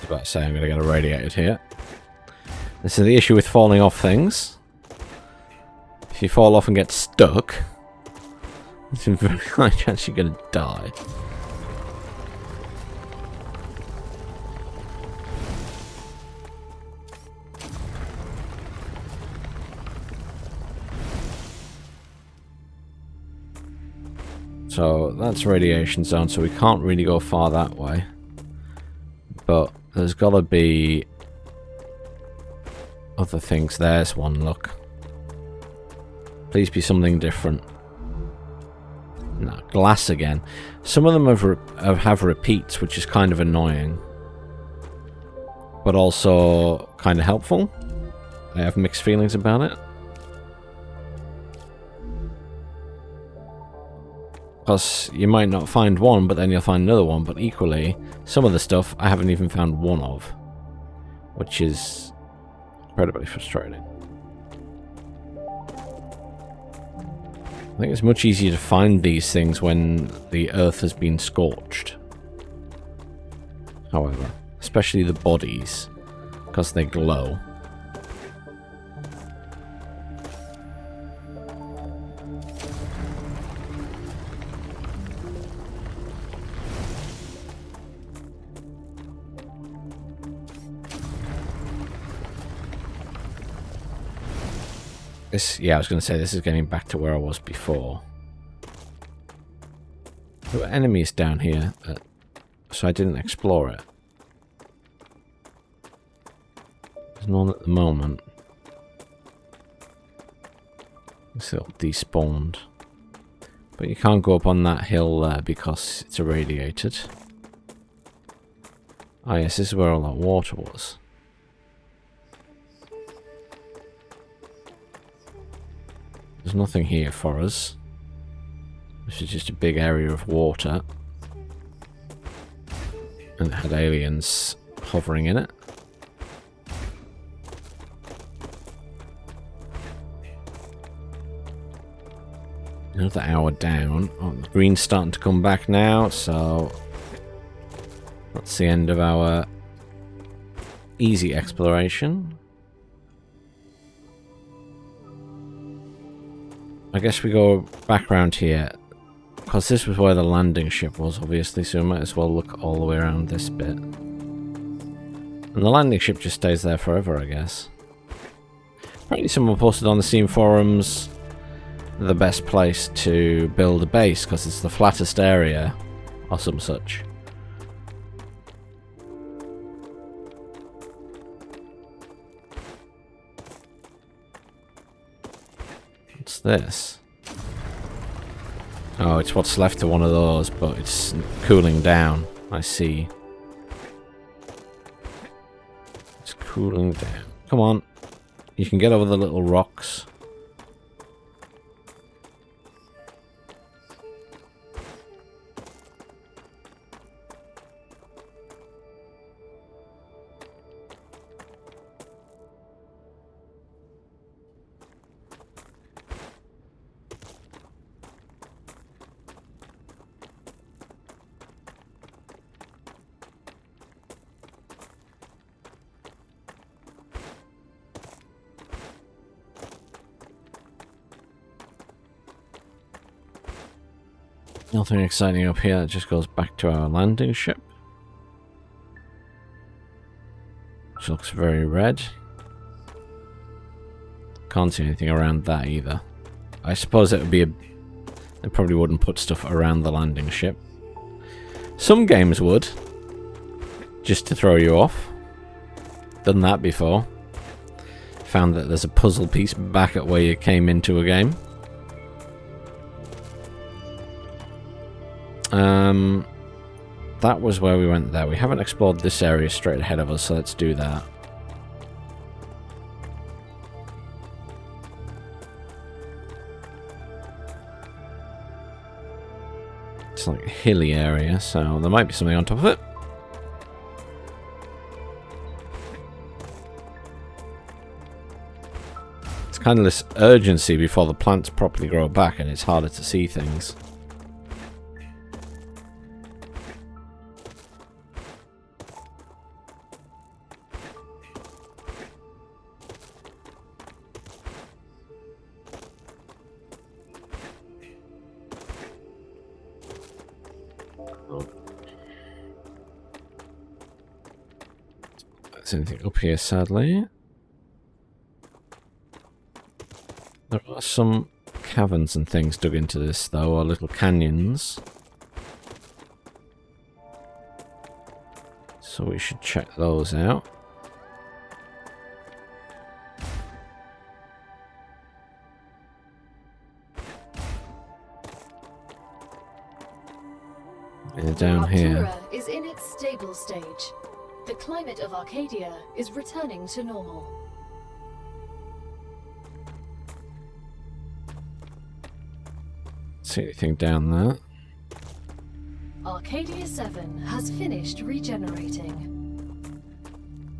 was about to say I'm going to get irradiated here. This is the issue with falling off things. If you fall off and get stuck, there's a very high chance you're going to die. So that's radiation zone, so we can't really go far that way. But there's got to be other things. There's one, look. Please be something different. No, glass again. Some of them have repeats, which is kind of annoying. But also kind of helpful. I have mixed feelings about it. Because you might not find one, but then you'll find another one. But equally, some of the stuff I haven't even found one of. Which is incredibly frustrating. I think it's much easier to find these things when the earth has been scorched. However, especially the bodies, because they glow. Yeah, I was going to say, this is getting back to where I was before. There were enemies down here, so I didn't explore it. There's none at the moment. It's all despawned. But you can't go up on that hill there because it's irradiated. Ah yes, this is where all that water was. There's nothing here for us. This is just a big area of water. And it had aliens hovering in it. Another hour down. Oh, the green's starting to come back now, so that's the end of our easy exploration. I guess we go back around here, because this was where the landing ship was, obviously, so we might as well look all the way around this bit. And the landing ship just stays there forever, I guess. Apparently someone posted on the Steam forums the best place to build a base, because it's the flattest area, or some such. What's this? Oh, it's what's left of one of those, but it's cooling down. I see. It's cooling down. Come on. You can get over the little rocks. Nothing exciting up here, it just goes back to our landing ship. Which looks very red. Can't see anything around that either. I suppose it would be they probably wouldn't put stuff around the landing ship. Some games would. Just to throw you off. Done that before. Found that there's a puzzle piece back at where you came into a game. That was where we went there. We haven't explored this area straight ahead of us, so let's do that. It's like a hilly area, so there might be something on top of it. It's kind of this urgency before the plants properly grow back, and it's harder to see things. There's anything up here, sadly. There are some caverns and things dug into this, though, or little canyons. So we should check those out. And down here. Raptura is in its stable stage. The climate of Arcadia is returning to normal. See anything down there? Arcadia 7 has finished regenerating.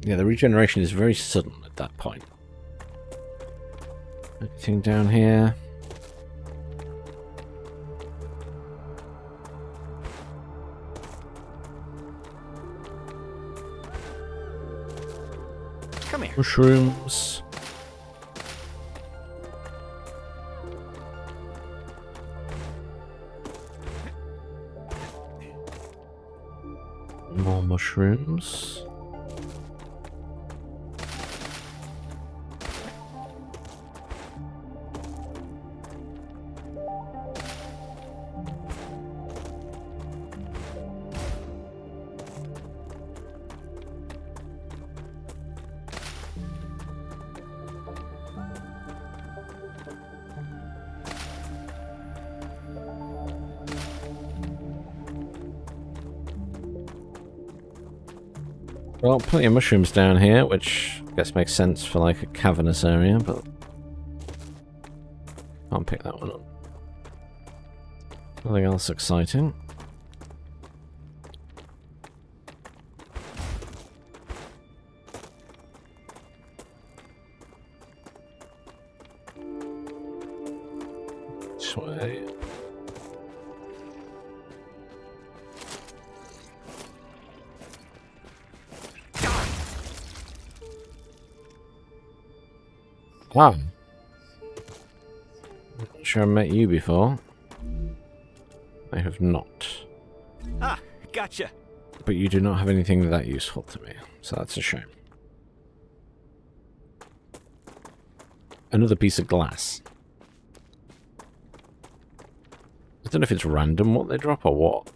Yeah, the regeneration is very sudden at that point. Anything down here? Come here. Mushrooms. More mushrooms. Well, plenty of mushrooms down here, which I guess makes sense for like a cavernous area, but can't pick that one up. Nothing else exciting. This way. Wow. I'm not sure I met you before. I have not. Ah, gotcha. But you do not have anything that useful to me, so that's a shame. Another piece of glass. I don't know if it's random what they drop or what.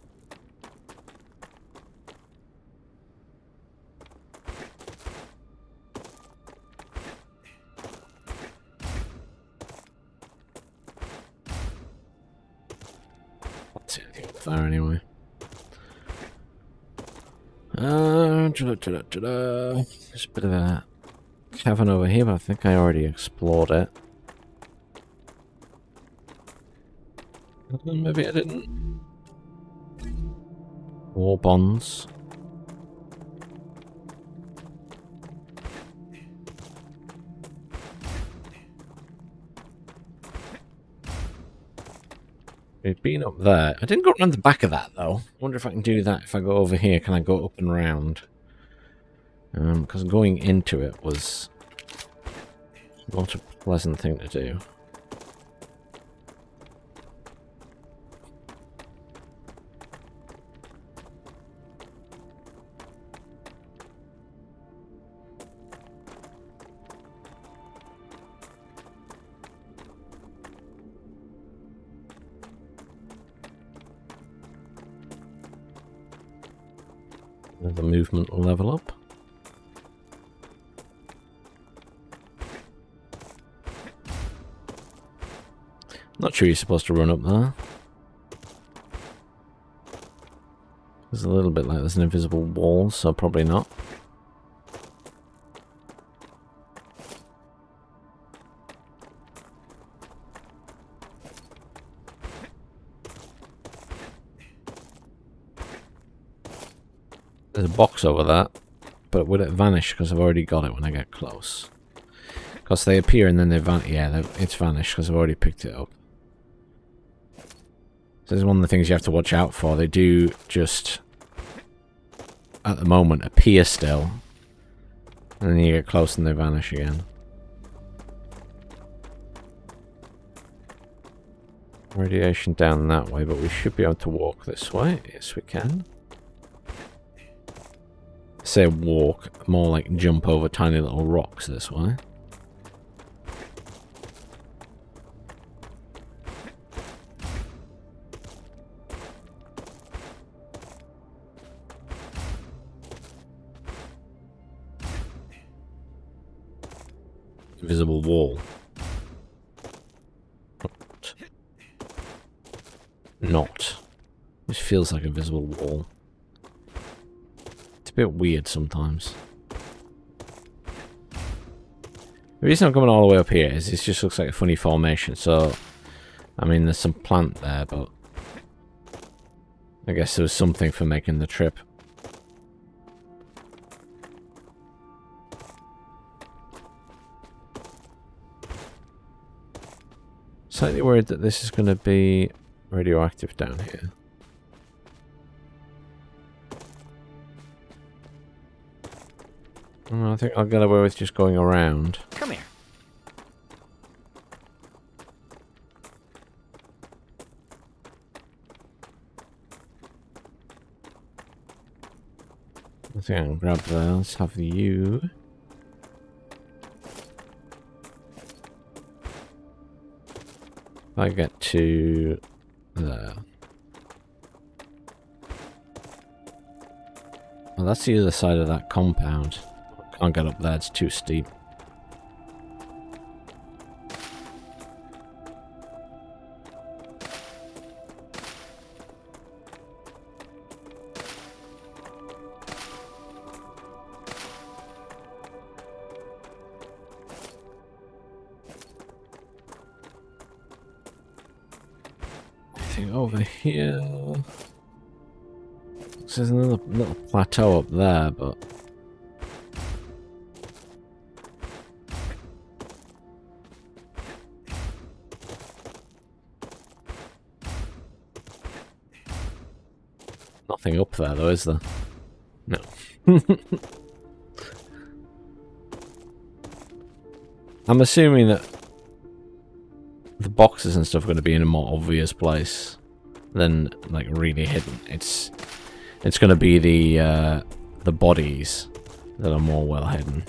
There anyway. There's a bit of a cavern over here, but I think I already explored it. Maybe I didn't. War bonds. We've been up there. I didn't go around the back of that, though. I wonder if I can do that. If I go over here, can I go up and round? Because going into it was not a pleasant thing to do. The movement will level up. Not sure you're supposed to run up there. There's a little bit like there's an invisible wall, so probably not. There's a box over that, but will it vanish because I've already got it when I get close? Because they appear and then they vanish. Yeah, it's vanished because I've already picked it up. So this is one of the things you have to watch out for. They do just, at the moment, appear still. And then you get close and they vanish again. Radiation down that way, but we should be able to walk this way. Yes, we can. Say walk, more like jump over tiny little rocks this way. Invisible wall. Not. This feels like a visible wall. It's a bit weird sometimes. The reason I'm coming all the way up here is this just looks like a funny formation. So, I mean, there's some plant there, but I guess there was something for making the trip. Slightly worried that this is going to be radioactive down here. I think I'll get away with just going around. Come here. I think I can grab that. Let's have you. If I get to there. Well, that's the other side of that compound. I can't get up there, it's too steep. Over here. There's another little plateau up there, but nothing up there though, is there? No. I'm assuming that the boxes and stuff are going to be in a more obvious place than like really hidden. It's going to be the bodies that are more well hidden.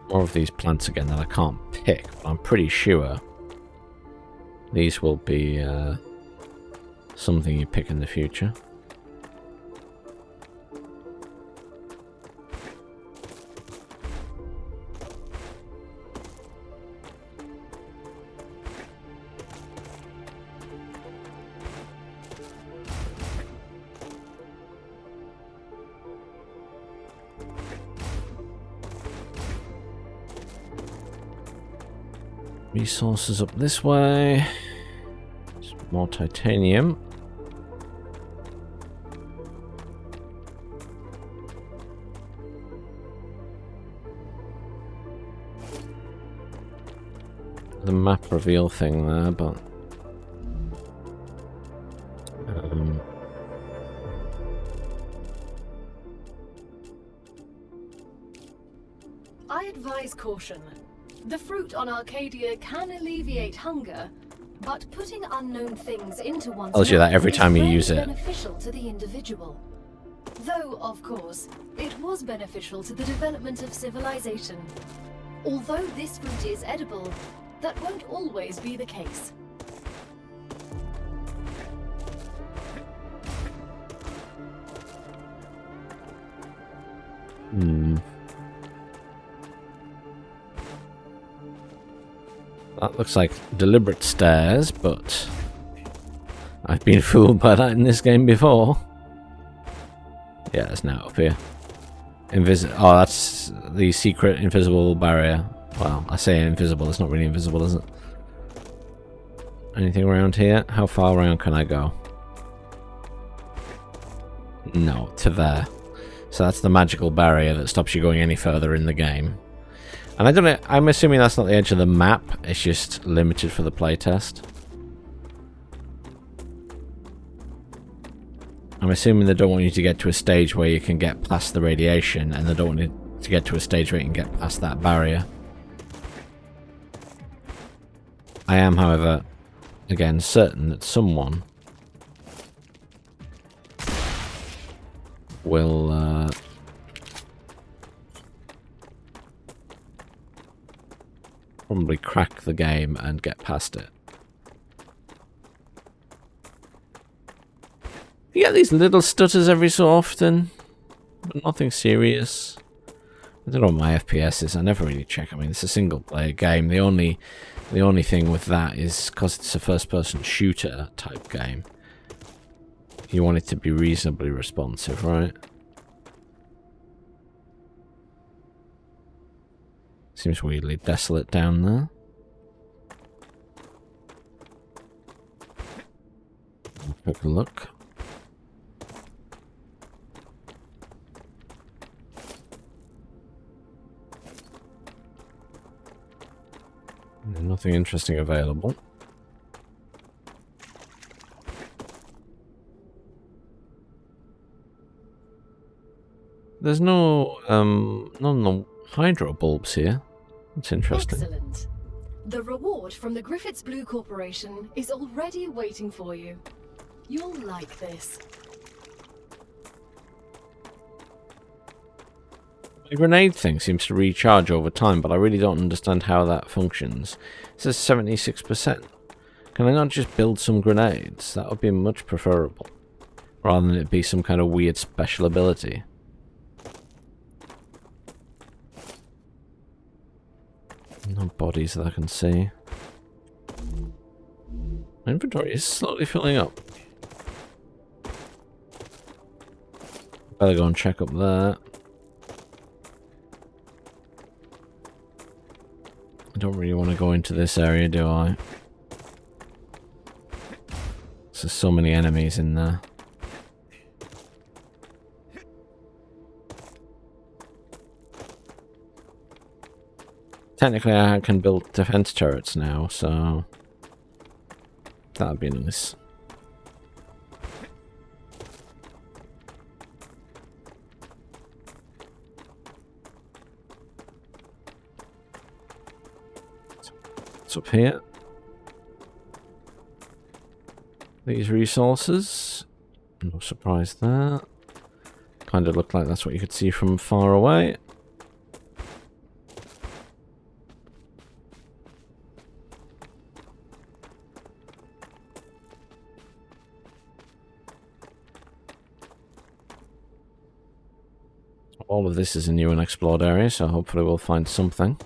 More of these plants again that I can't pick, but I'm pretty sure these will be something you pick in the future. Resources up this way. Just more titanium. The map reveal thing there, but I advise caution. The fruit on Arcadia can alleviate hunger, but putting unknown things into one's tells you that every time you is use it. beneficial to the individual. Though, of course, it was beneficial to the development of civilization. Although this fruit is edible, that won't always be the case. That looks like deliberate stairs, but I've been fooled by that in this game before. Yeah, it's now up here. Oh, that's the secret invisible barrier. Well, I say invisible, it's not really invisible, is it? Anything around here? How far around can I go? No, to there. So that's the magical barrier that stops you going any further in the game. And I don't know, I'm assuming that's not the edge of the map, it's just limited for the playtest. I'm assuming they don't want you to get to a stage where you can get past the radiation, and they don't want you to get to a stage where you can get past that barrier. I am, however, again, certain that someone will probably crack the game and get past it. You get these little stutters every so often, but nothing serious. I don't know what my FPS is. I never really check. I mean, it's a single-player game. The only thing with that is because it's a first-person shooter type game. You want it to be reasonably responsive, right? Seems weirdly desolate down there. Take a look. Nothing interesting available. There's no hydro bulbs here. That's interesting. Excellent. The reward from the Griffiths Blue Corporation is already waiting for you. You'll like this. The grenade thing seems to recharge over time, but I really don't understand how that functions. It says 76%. Can I not just build some grenades? That would be much preferable, rather than it be some kind of weird special ability. No bodies that I can see. My inventory is slowly filling up. Better go and check up there. I don't really want to go into this area, do I? There's so many enemies in there. Technically, I can build defense turrets now, so that'd be nice. What's up here? These resources. No surprise there. Kind of looked like that's what you could see from far away. All of this is a new and explored area, so hopefully we'll find something.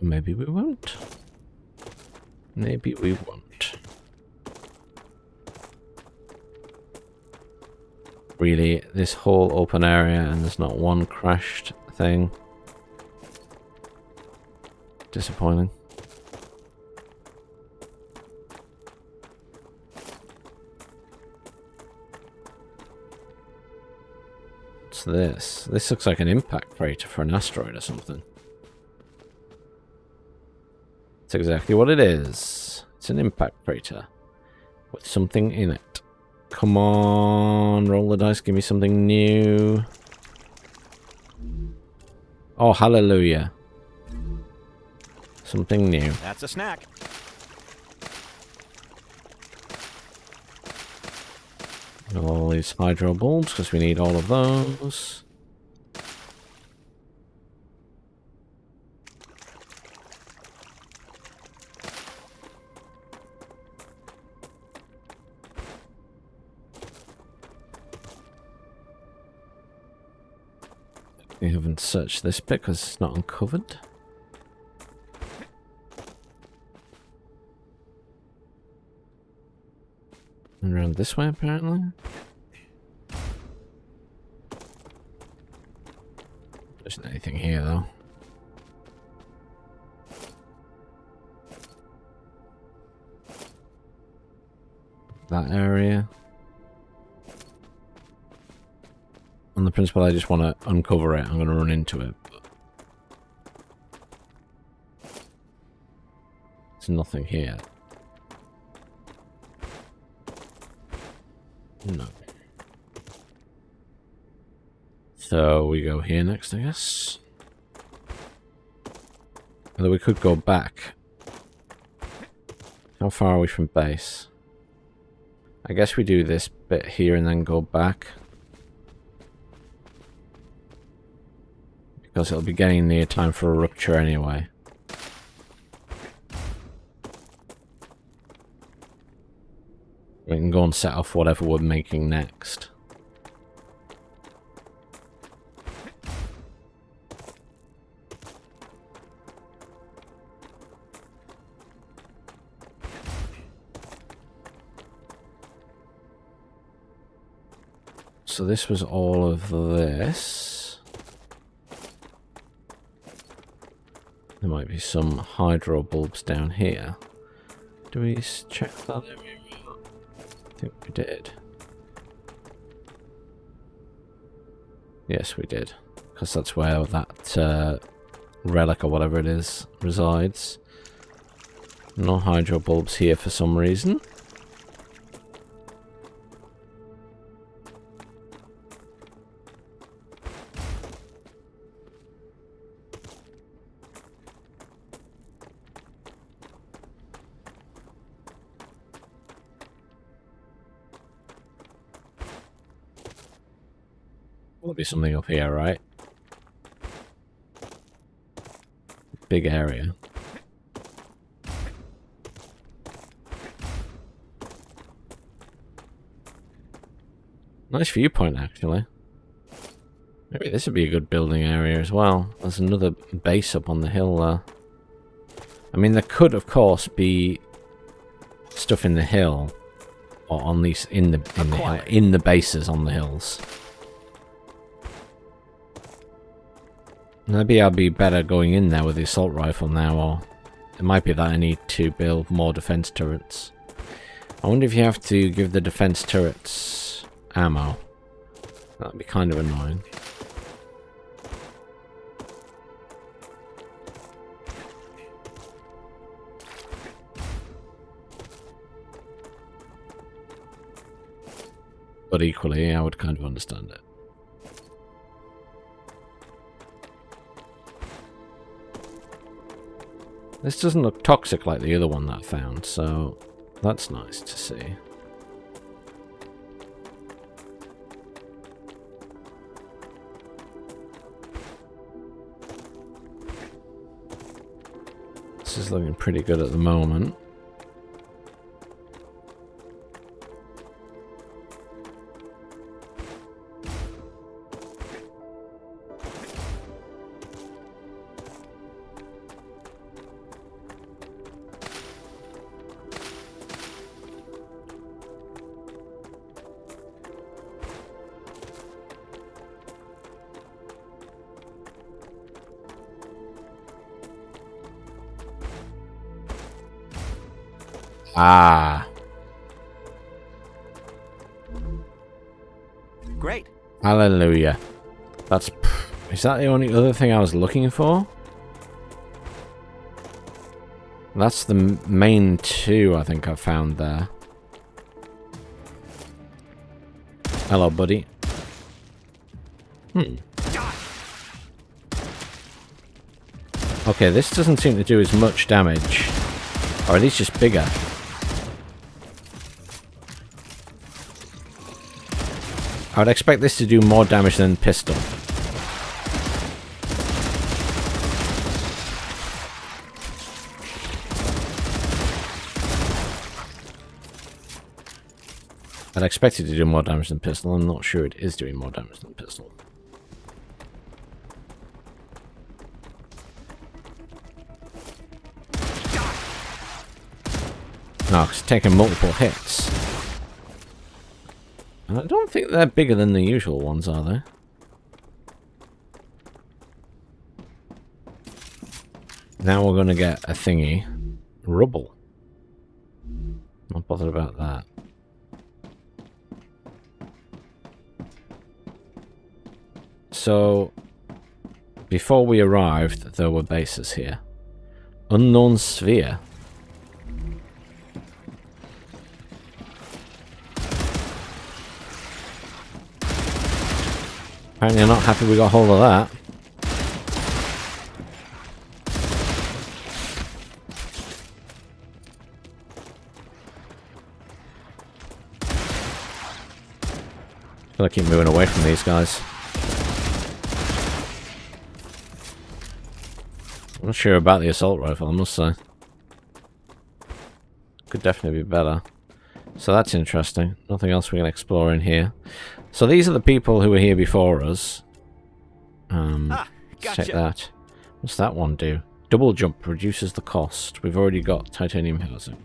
Maybe we won't. Maybe we won't. Really, this whole open area and there's not one crashed thing. Disappointing. What's this? This looks like an impact crater for an asteroid or something. That's exactly what it is. It's an impact crater with something in it. Come on, roll the dice, give me something new. Oh, hallelujah. Something new. That's a snack. All these hydro bulbs, because we need all of those. We haven't searched this bit because it's not uncovered. And around this way, apparently. There isn't anything here, though. That area. On the principle, I just want to uncover it. I'm going to run into it. There's there's nothing here. No. So we go here next, I guess. Although we could go back. How far are we from base? I guess we do this bit here and then go back. Because it'll be getting near time for a rupture anyway. We can go and set off whatever we're making next. So this was all of this. There might be some hydro bulbs down here. Do we check that? I think we did. Yes, we did. Because that's where that relic or whatever it is resides. No hydro bulbs here for some reason. There'll be something up here, right? Big area. Nice viewpoint, actually. Maybe this would be a good building area as well. There's another base up on the hill there. I mean, there could, of course, be stuff in the hill, or on these in the bases on the hills. Maybe I'll be better going in there with the assault rifle now, or it might be that I need to build more defense turrets. I wonder if you have to give the defense turrets ammo. That'd be kind of annoying. But equally, I would kind of understand it. This doesn't look toxic like the other one that I found, so that's nice to see. This is looking pretty good at the moment. Ah. Great. Hallelujah. That's... Is that the only other thing I was looking for? That's the main two I think I found there. Hello, buddy. Okay, this doesn't seem to do as much damage. Or at least just bigger. I would expect this to do more damage than pistol. I'd expect it to do more damage than pistol. I'm not sure it is doing more damage than pistol. No, it's taking multiple hits. I don't think they're bigger than the usual ones, are they? Now we're going to get a thingy. Rubble. Not bothered about that. So, before we arrived, there were bases here. Unknown sphere. Apparently you're not happy we got hold of that. Gotta keep moving away from these guys. I'm not sure about the assault rifle, I must say. Could definitely be better. So that's interesting. Nothing else we can explore in here. So these are the people who were here before us. Gotcha. Check that. What's that one do? Double jump reduces the cost. We've already got titanium housing.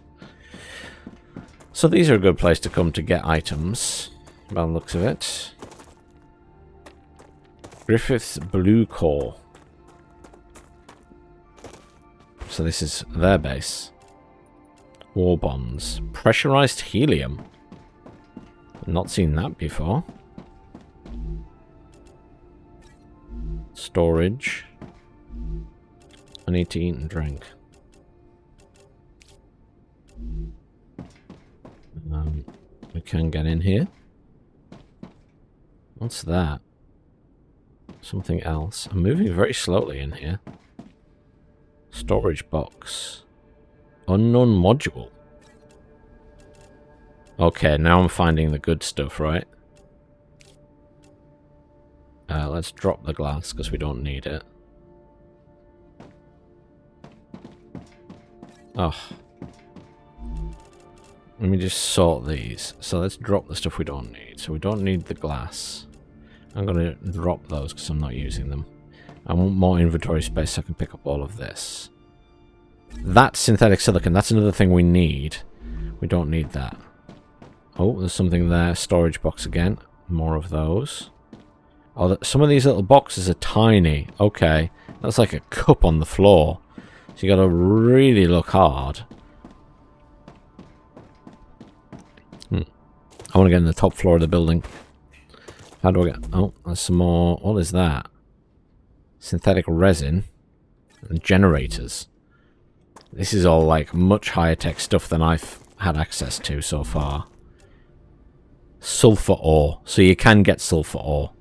So these are a good place to come to get items, by the looks of it. Griffith's Blue Core. So this is their base. War bombs. Pressurized helium. Not seen that before. Storage. I need to eat and drink. We can get in here. What's that? Something else. I'm moving very slowly in here. Storage box. Unknown module. Okay, now I'm finding the good stuff, right? Let's drop the glass because we don't need it. Oh. Let me just sort these. So let's drop the stuff we don't need. So we don't need the glass. I'm going to drop those because I'm not using them. I want more inventory space so I can pick up all of this. That's synthetic silicon. That's another thing we need. We don't need that. Oh, there's something there. Storage box again. More of those. Oh, some of these little boxes are tiny. Okay. That's like a cup on the floor. So you got to really look hard. I want to get in the top floor of the building. How do I get... Oh, there's some more... What is that? Synthetic resin. And generators. This is all like much higher tech stuff than I've had access to so far. Sulfur ore. So you can get sulfur ore.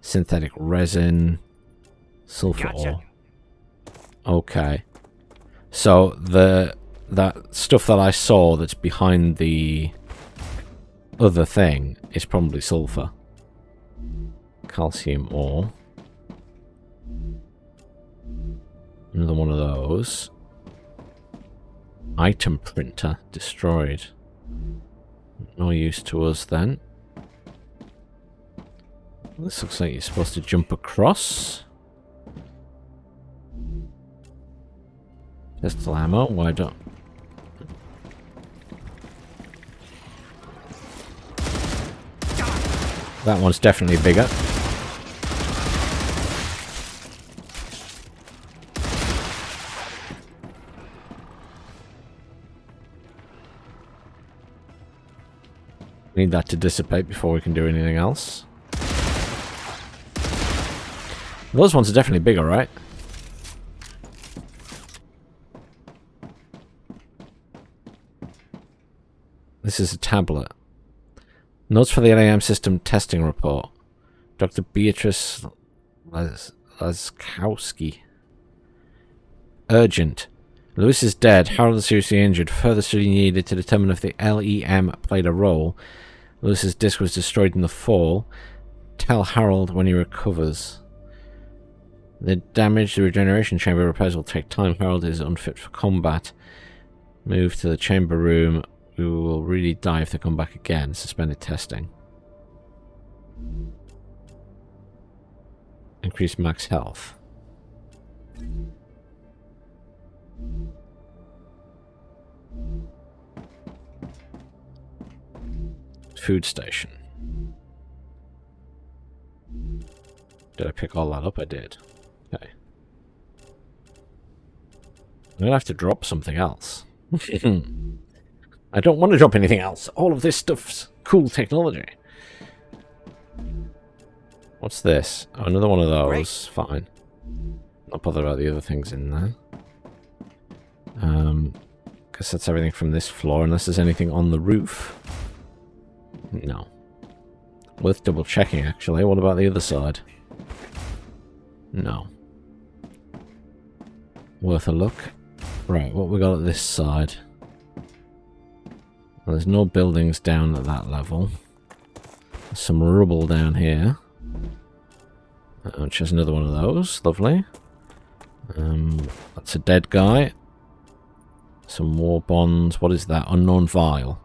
Synthetic resin. Sulfur ore. Okay. So that stuff that I saw that's behind the other thing is probably sulfur. Calcium ore. Another one of those. Item printer destroyed. No use to us then. This looks like you're supposed to jump across. Pistol ammo, why don't... That one's definitely bigger. Need that to dissipate before we can do anything else. Those ones are definitely bigger, right? This is a tablet. Notes for the LAM system testing report. Dr. Beatrice Laskowski. Urgent. Lewis is dead. Harold is seriously injured. Further study needed to determine if the LEM played a role. Lewis's disc was destroyed in the fall. Tell Harold when he recovers. The damage, the regeneration chamber repairs will take time. Harold is unfit for combat. Move to the chamber room. We will really die if they come back again. Suspended testing. Increase max health. Food station. Did I pick all that up? I did. Okay. I'm gonna have to drop something else. I don't want to drop anything else. All of this stuff's cool technology. What's this? Oh, another one of those. Great. Fine. Not bothered about the other things in there. Guess that's everything from this floor, unless there's anything on the roof. No. Worth double checking, actually. What about the other side? No. Worth a look. Right, what we got at this side? Well, there's no buildings down at that level. There's some rubble down here. Which is another one of those. Lovely. That's a dead guy. Some war bonds. What is that? Unknown vial.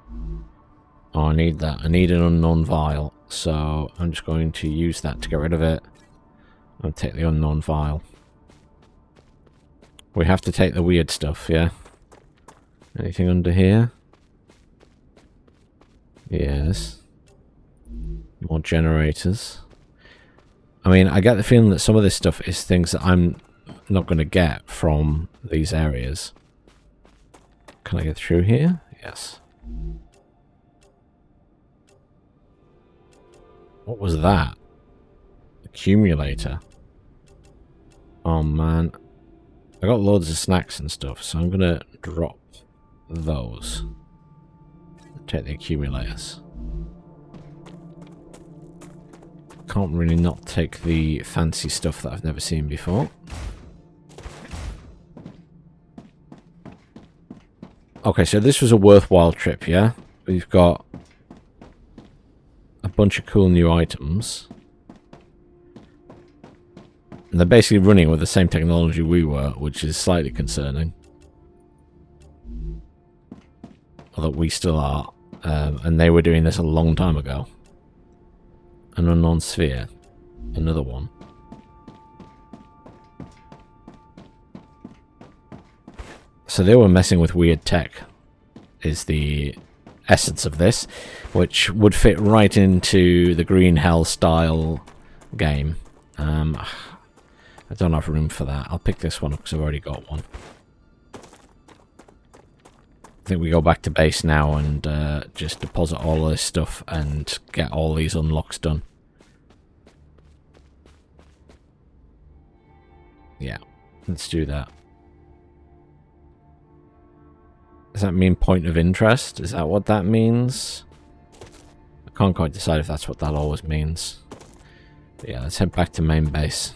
Oh, I need that. I need an unknown vial. So I'm just going to use that to get rid of it. I'll take the unknown vial. We have to take the weird stuff, yeah? Anything under here? Yes. More generators. I mean, I get the feeling that some of this stuff is things that I'm not going to get from these areas. Can I get through here? Yes. What was that? Accumulator. Oh man. I got loads of snacks and stuff, so I'm gonna drop those. Take the accumulators. Can't really not take the fancy stuff that I've never seen before. Okay, so this was a worthwhile trip, yeah? We've got a bunch of cool new items. And they're basically running with the same technology we were, which is slightly concerning. Although we still are. And they were doing this a long time ago. An unknown sphere. Another one. So they were messing with weird tech, is the essence of this, which would fit right into the Green Hell style game. I don't have room for that. I'll pick this one up because I've already got one. I think we go back to base now and just deposit all of this stuff and get all these unlocks done. Yeah, let's do that. Does that mean point of interest? Is that what that means? I can't quite decide if that's what that always means. But yeah, let's head back to main base.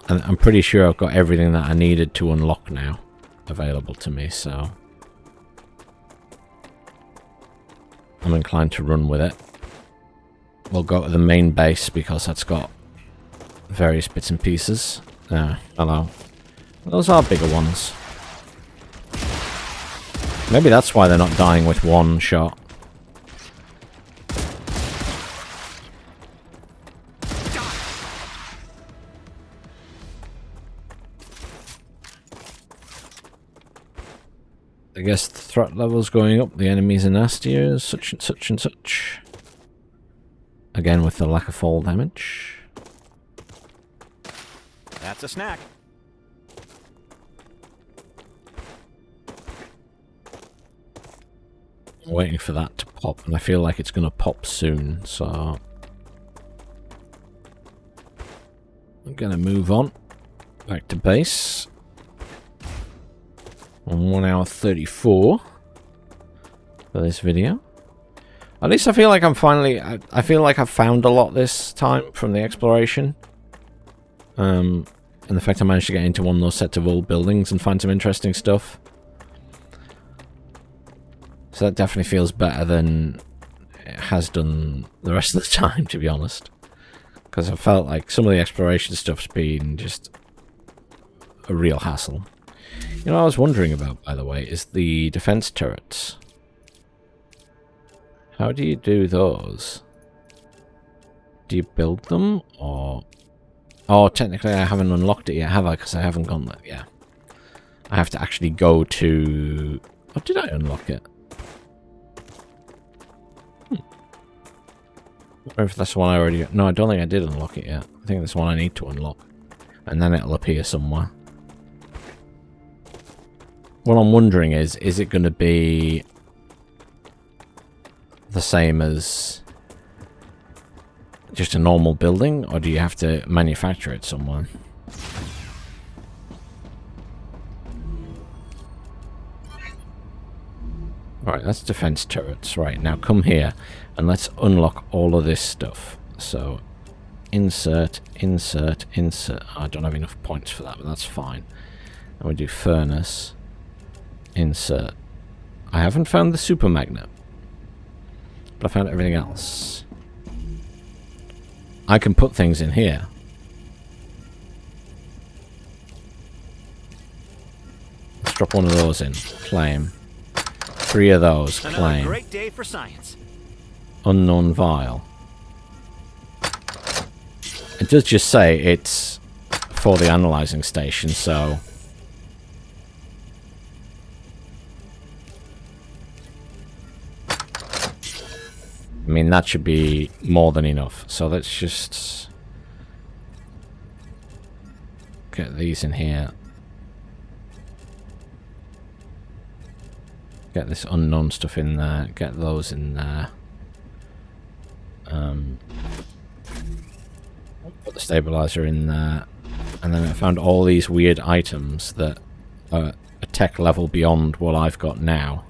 And I'm pretty sure I've got everything that I needed to unlock now available to me, so I'm inclined to run with it. We'll go to the main base because that's got various bits and pieces. Hello. Those are bigger ones. Maybe that's why they're not dying with one shot. I guess the threat level's going up, the enemies are nastier, such and such and such. Again with the lack of fall damage. That's a snack. I'm waiting for that to pop, and I feel like it's going to pop soon, so I'm going to move on back to base. On 1 hour 34 for this video. At least I feel like I'm finally... I feel like I've found a lot this time from the exploration. And the fact I managed to get into one of those sets of old buildings and find some interesting stuff. So that definitely feels better than it has done the rest of the time, to be honest. Because I felt like some of the exploration stuff's been just a real hassle. You know what I was wondering about, by the way, is the defense turrets. How do you do those? Do you build them, or... Oh, technically I haven't unlocked it yet, have I? Because I haven't gone there. Yeah. I have to actually go to... Oh, did I unlock it? Or if that's the one I already... No, I don't think I did unlock it yet. I think that's one I need to unlock. And then it'll appear somewhere. What I'm wondering is it going to be the same as just a normal building, or do you have to manufacture it somewhere? Alright, that's defense turrets. Right, now come here and let's unlock all of this stuff. So, insert, insert, insert. I don't have enough points for that, but that's fine. And we do furnace, insert. I haven't found the super magnet, but I found everything else. I can put things in here. Let's drop one of those in. Claim. 3 of those. Another Claim. great day for science. Unknown vial. It does just say it's for the analyzing station, so... I mean, that should be more than enough. So let's just get these in here. Get this unknown stuff in there. Get those in there. Put the stabilizer in there. And then I found all these weird items that are a tech level beyond what I've got now.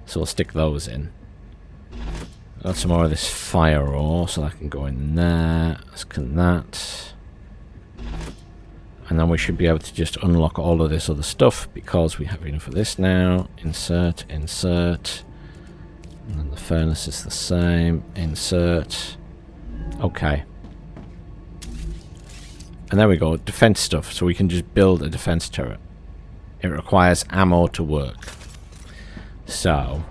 So we'll stick those in. Got some more of this fire ore, so that can go in there. Let's get that. And then we should be able to just unlock all of this other stuff because we have enough of this now. Insert, insert. And then the furnace is the same. Insert. Okay. And there we go. Defense stuff. So we can just build a defense turret. It requires ammo to work. So...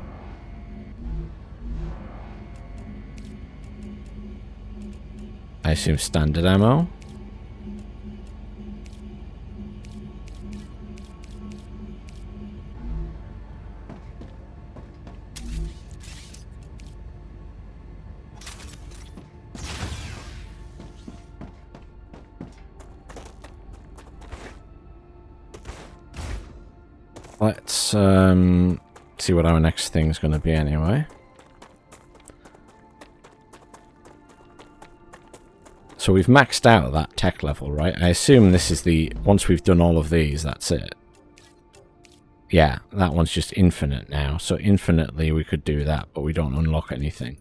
I assume standard ammo. Let's see what our next thing's going to be anyway. So we've maxed out that tech level, right? I assume this is the... Once we've done all of these, that's it. Yeah, that one's just infinite now. So infinitely we could do that, but we don't unlock anything.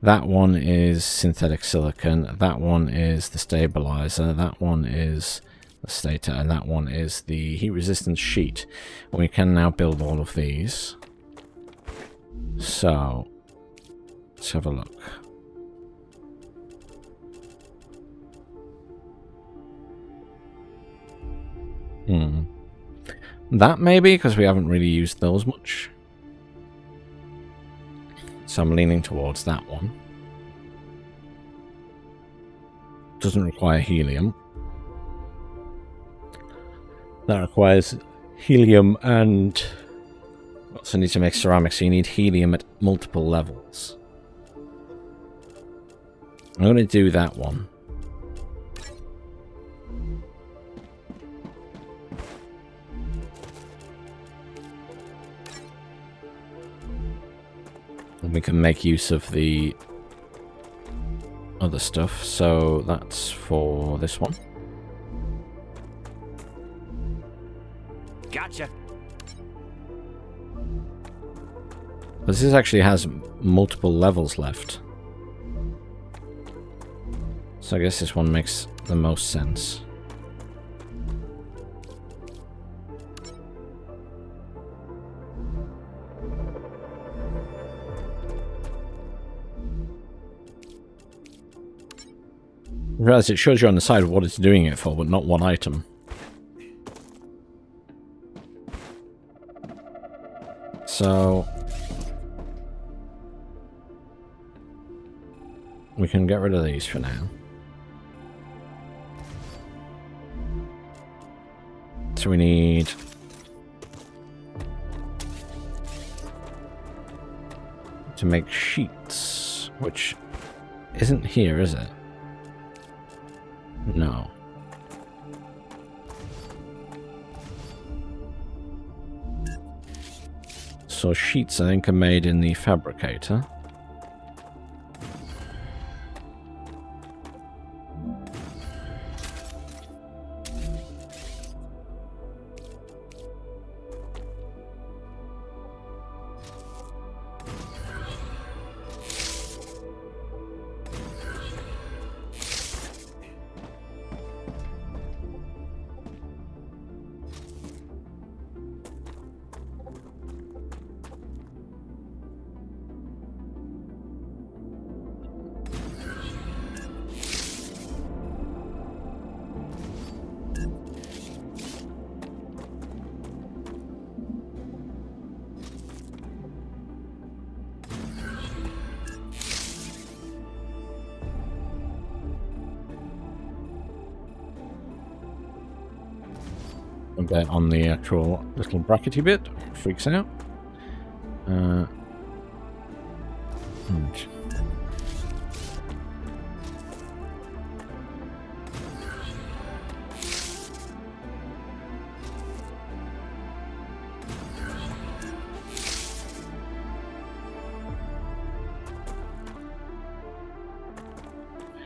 That one is synthetic silicon. That one is the stabilizer. That one is the stator. And that one is the heat resistance sheet. And we can now build all of these. So, let's have a look. That maybe, because we haven't really used those much. So I'm leaning towards that one. Doesn't require helium. That requires helium and... Also need to make ceramics, so you need helium at multiple levels. I'm going to do that one. And we can make use of the other stuff, so that's for this one. Gotcha. This actually has multiple levels left. So I guess this one makes the most sense. I realize it shows you on the side what it's doing it for, but not one item. So... we can get rid of these for now. So we need... to make sheets, which isn't here, is it? No. So sheets, I think, are made in the fabricator. a bit on the actual little brackety bit. Freaks out.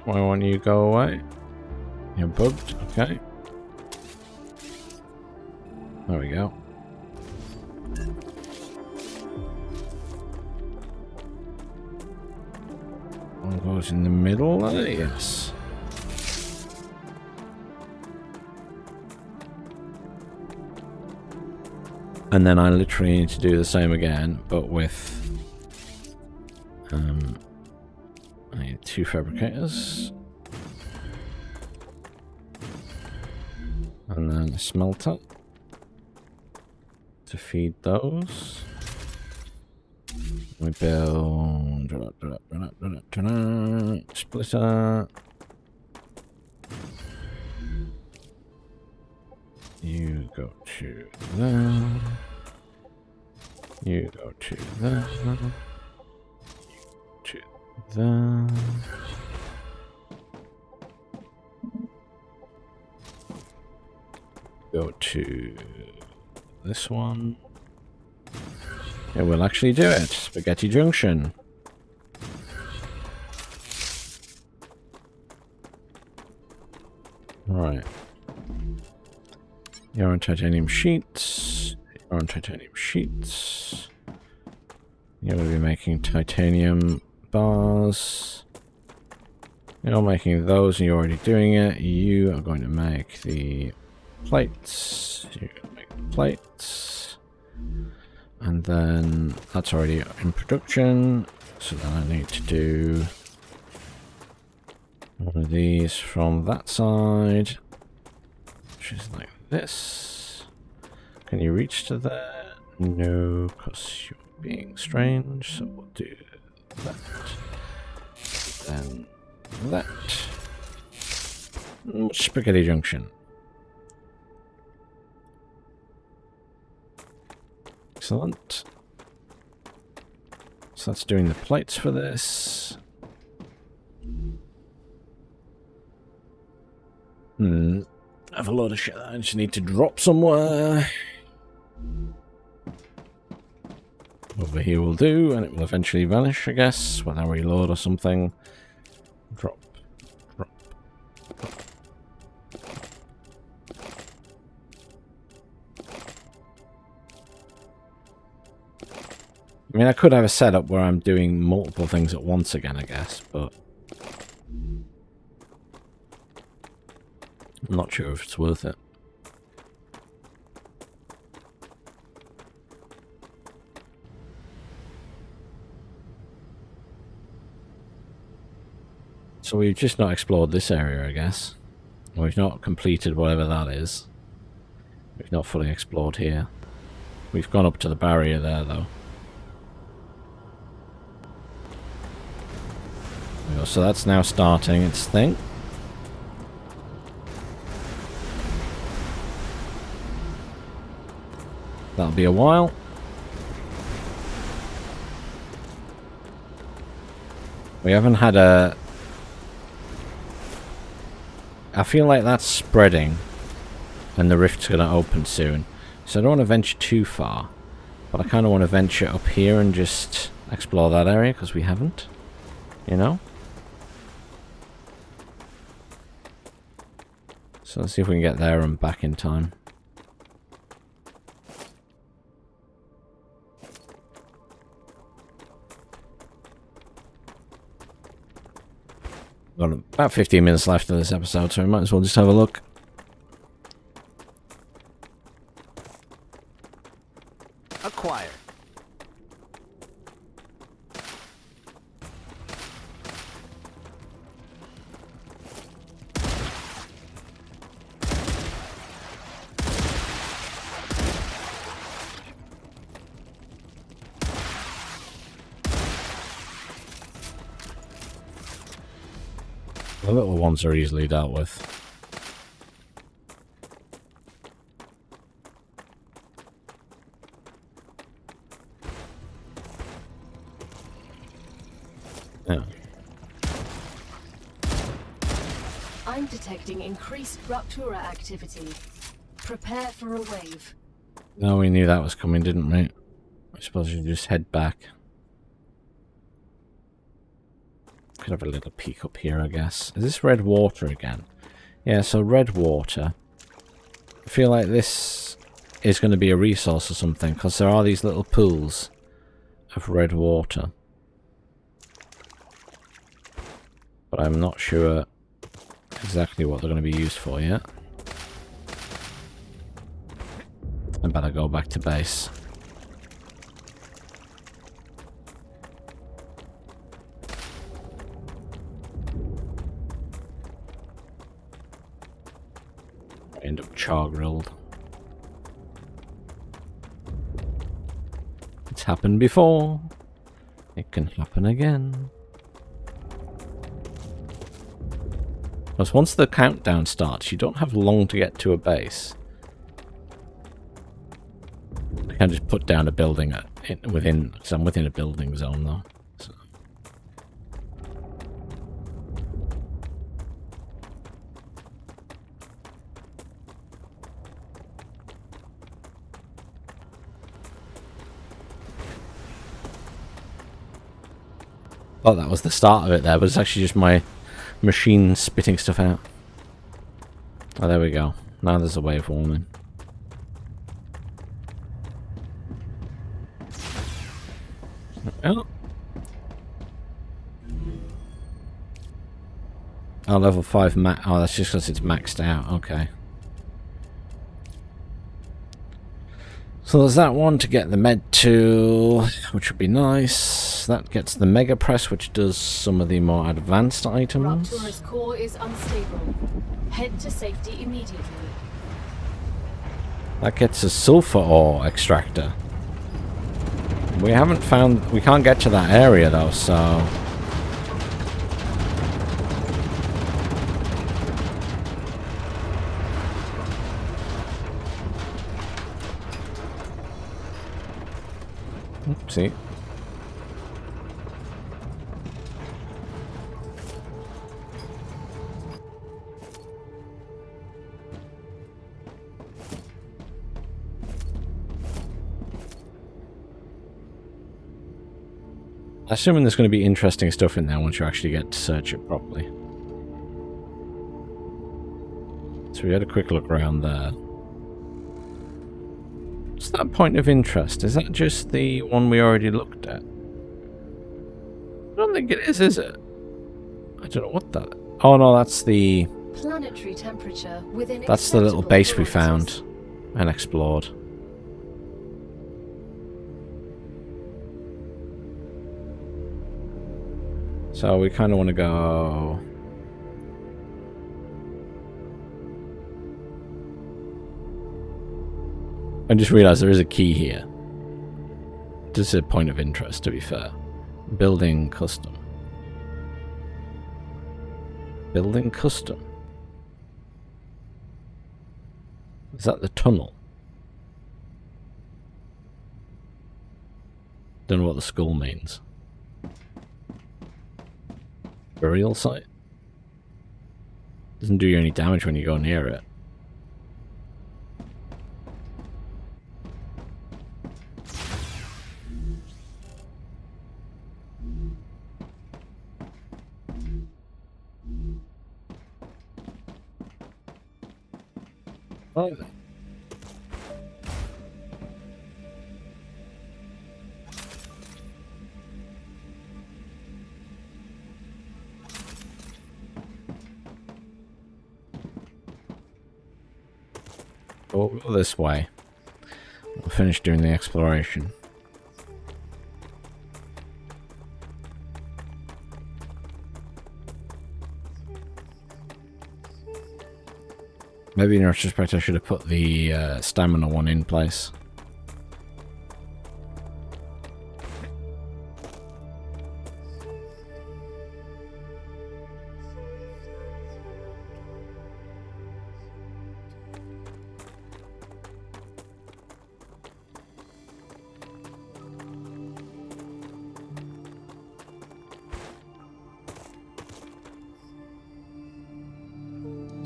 Why won't you go away? You're bugged. Okay. There we go. One goes in the middle there, yes. And then I literally need to do the same again, but with I need 2 fabricators. And then a smelter to feed those. We build splitter. You go to there. You go to there. To there. Go to this one. It will actually do it. Spaghetti Junction. Alright. You're on titanium sheets. You're on titanium sheets. You're going to be making titanium bars. You're making those and you're already doing it. You are going to make the plates. You're going to make plates. And then that's already in production. So then I need to do one of these from that side, which is like this. Can you reach to there? No, because you're being strange. So we'll do that. Then that. Spaghetti Junction. Excellent. So that's doing the plates for this. I have a lot of shit that I just need to drop somewhere. Over here will do, and it will eventually vanish, I guess, when I reload or something. Drop. Drop. Drop. I mean, I could have a setup where I'm doing multiple things at once again, I guess, but I'm not sure if it's worth it. So we've just not explored this area, I guess. We've not completed whatever that is. We've not fully explored here. We've gone up to the barrier there, though. So that's now starting its thing. That'll be a while. We haven't had a... I feel like that's spreading and the rift's going to open soon. So I don't want to venture too far, but I kind of want to venture up here and just explore that area because we haven't, you know? So let's see if we can get there and back in time. Got about 15 minutes left of this episode, so we might as well just have a look. Acquire. The little ones are easily dealt with. Yeah. I'm detecting increased Ruptura activity. Prepare for a wave. No, we knew that was coming, didn't we? I suppose you just head back. Could have a little peek up here, I guess. Is this red water again? Yeah, so red water. I feel like this is going to be a resource or something, because there are these little pools of red water. But I'm not sure exactly what they're going to be used for yet. I better go back to base. End up char grilled. It's happened before. It can happen again. Because once the countdown starts, you don't have long to get to a base. I can just put down a building within, because I'm within a building zone though. So. Oh, that was the start of it there, but it's actually just my machine spitting stuff out. Oh, there we go. Now there's a wave warning. Oh. Oh, level 5 oh, that's just because it's maxed out. Okay. So there's that one to get the med tool, which would be nice. That gets the mega press, which does some of the more advanced items. Ruptura's core is unstable. Head to safety immediately. That gets a sulfur ore extractor. We haven't found... We can't get to that area though, so... Oopsie. Assuming there's going to be interesting stuff in there once you actually get to search it properly. So we had a quick look around there. What's that point of interest? Is that just the one we already looked at? I don't think it is it? I don't know what that... Oh no, that's the... Planetary temperature within That's the little acceptable base we parameters. found and explored. So we kind of want to go... I just realised there is a key here. This is a point of interest, to be fair. Building custom. Building custom. Is that the tunnel? Don't know what the skull means. Burial site? Doesn't do you any damage when you go near it. Oh. We'll go this way. We'll finish doing the exploration. Maybe in retrospect I should have put the stamina one in place.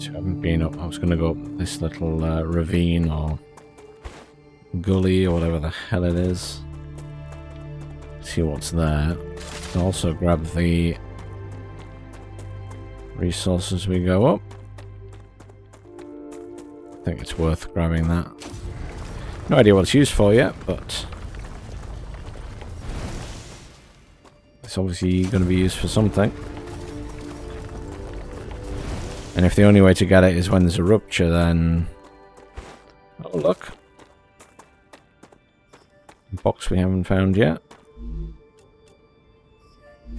we haven't been up. I was going to go up this little ravine or gully or whatever the hell it is. See what's there. Also grab the resources as we go up. I think it's worth grabbing that. No idea what it's used for yet, but it's obviously going to be used for something. And if the only way to get it is when there's a rupture, then... Oh, look. Box we haven't found yet.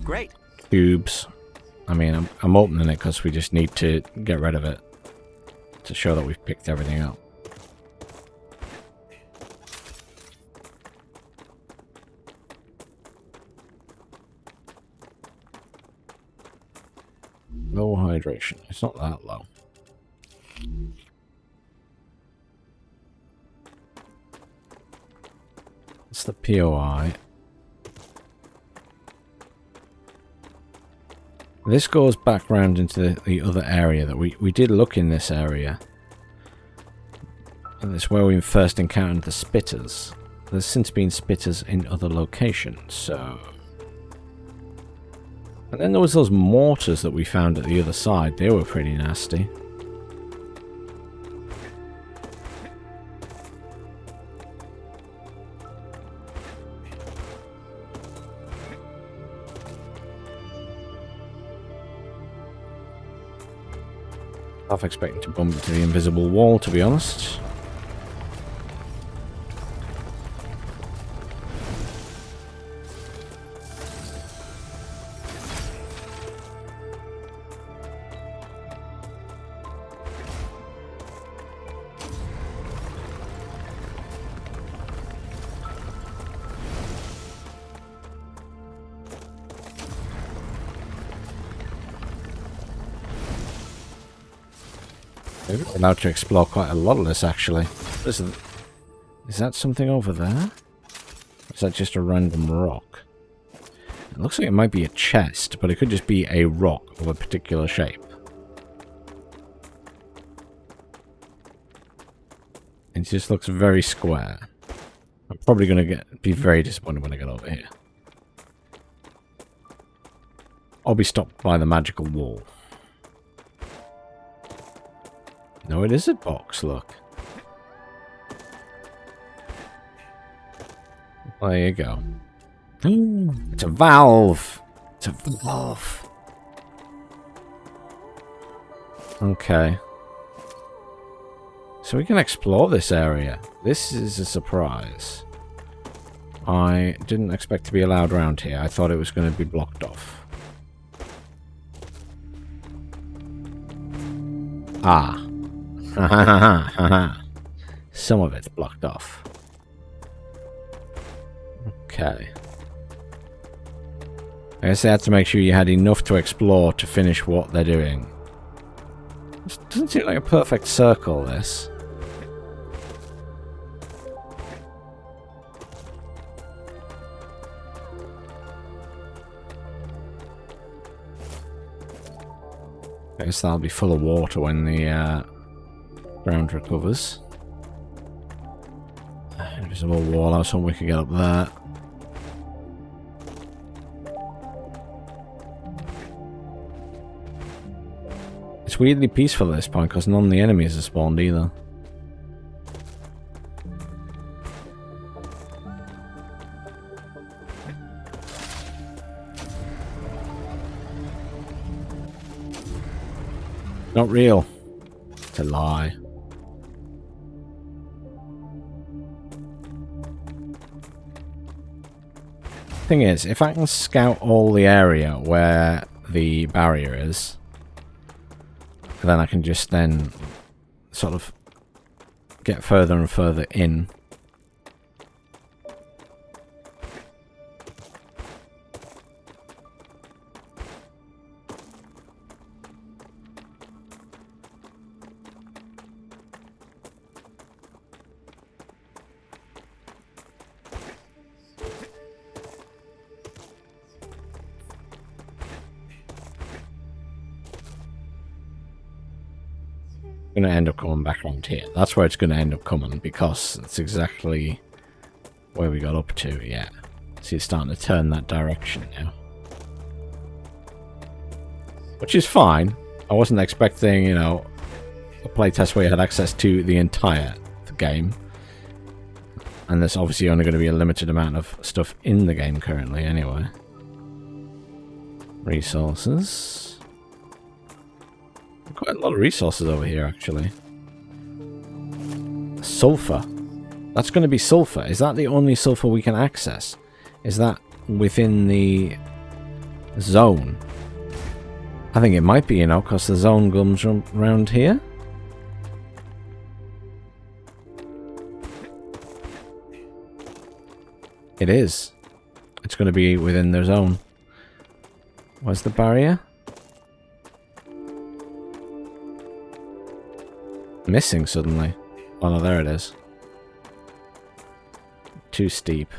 Great. Cubes. I mean, I'm opening it because we just need to get rid of it to show that we've picked everything up. Low hydration. It's not that low. It's the POI. This goes back round into the other area that we did look in this area. And it's where we first encountered the spitters. There's since been spitters in other locations, so... And then there was those mortars that we found at the other side. They were pretty nasty. Half expecting to bump into the invisible wall, to be honest. We're allowed to explore quite a lot of this, actually. Listen, is that something over there? Or is that just a random rock? It looks like it might be a chest, but it could just be a rock of a particular shape. It just looks very square. I'm probably going to be very disappointed when I get over here. I'll be stopped by the magical wall. No, it is a box, look. There you go. It's a valve! It's a valve! Okay. So we can explore this area. This is a surprise. I didn't expect to be allowed around here. I thought it was going to be blocked off. Ah. Some of it's blocked off. Okay. I guess they had to make sure you had enough to explore to finish what they're doing. This doesn't seem like a perfect circle, this. I guess that'll be full of water when the ground recovers. Invisible wall, I was hoping we could get up there. It's weirdly peaceful at this point because none of the enemies are spawned either. Not real. It's a lie. Thing is, if I can scout all the area where the barrier is, then I can just then sort of get further and further in. going to end up coming back around here. That's where it's going to end up coming, because it's exactly where we got up to, yeah. See, it's starting to turn that direction now. Which is fine. I wasn't expecting, you know, a playtest where you had access to the entire game. And there's obviously only going to be a limited amount of stuff in the game currently, anyway. Resources. Quite a lot of resources over here, actually. Sulfur. That's going to be sulfur. Is that the only sulfur we can access? Is that within the zone? I think it might be, you know, because the zone comes around here. It is. It's going to be within their zone. Where's the barrier? Missing suddenly. Oh no, there it is. Too steep.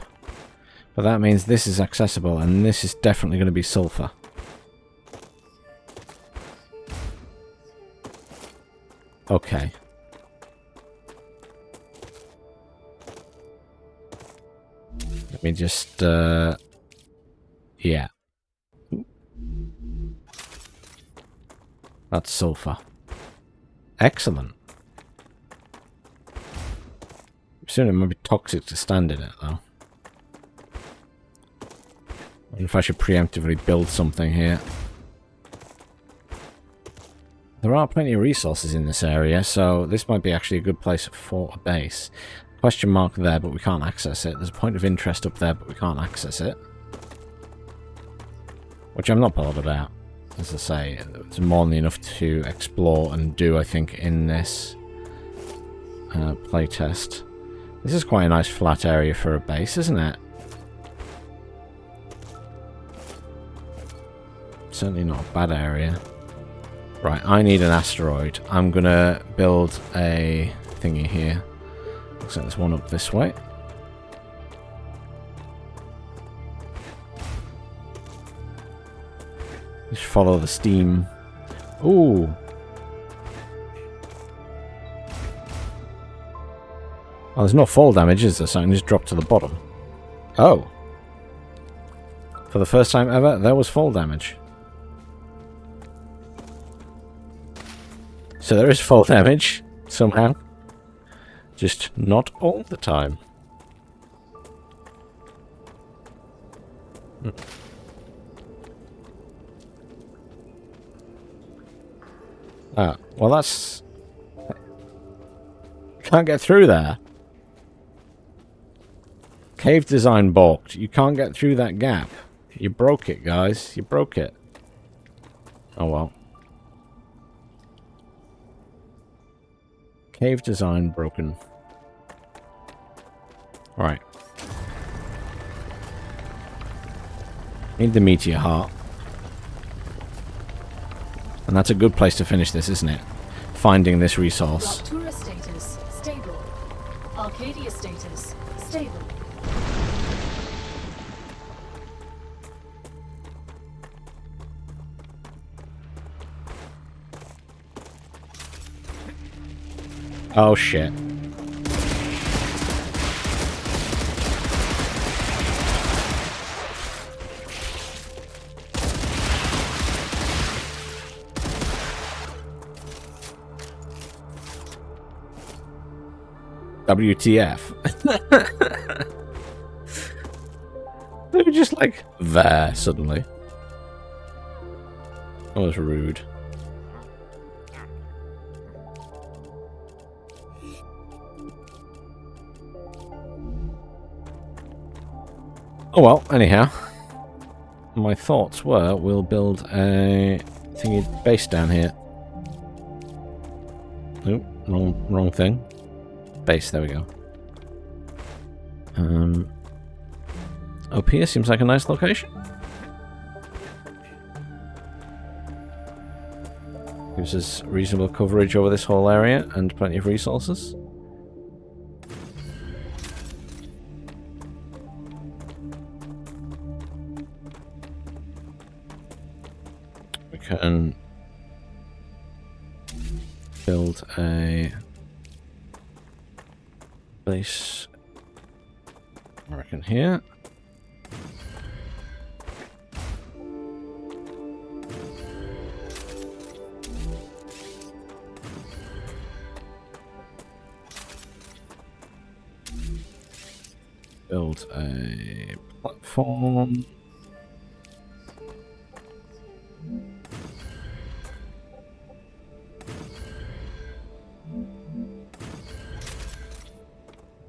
But that means this is accessible, and this is definitely going to be sulfur. Okay. Let me just, yeah. That's sulfur. Excellent. Soon it might be toxic to stand in it, though. I wonder if I should preemptively build something here. There are plenty of resources in this area, so this might be actually a good place for a base. Question mark there, but we can't access it. There's a point of interest up there, but we can't access it. Which I'm not bothered about. As I say, it's more than enough to explore and do, I think, in this playtest. This is quite a nice flat area for a base, isn't it? Certainly not a bad area. Right, I need an asteroid. I'm gonna build a thingy here. Looks like there's one up this way. Just follow the steam. Ooh. Oh, there's no fall damage, is there? So I can just drop to the bottom. Oh. For the first time ever, there was fall damage. So there is fall damage, somehow. Just not all the time. Ah, well that's... Can't get through there. Cave design balked. You can't get through that gap. You broke it, guys. You broke it. Oh well. Cave design broken. Right. Need the meteor heart. And that's a good place to finish this, isn't it? Finding this resource. Raptura status, stable. Arcadia status, stable. Oh shit. WTF. They were just like there suddenly. That was rude. Oh well, anyhow. My thoughts were we'll build a thingy base down here. Nope, wrong thing. Base, there we go. Up here seems like a nice location. Gives us reasonable coverage over this whole area and plenty of resources. We can build a base, I reckon here. Build a platform.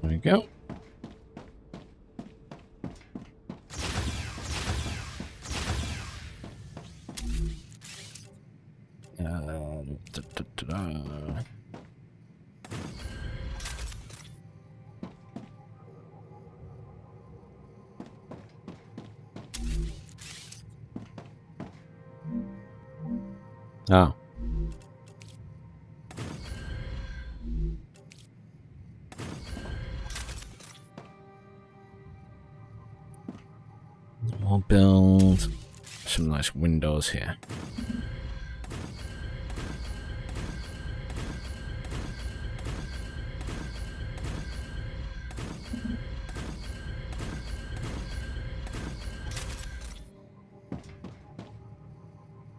There we go. Oh. We'll build some nice windows here.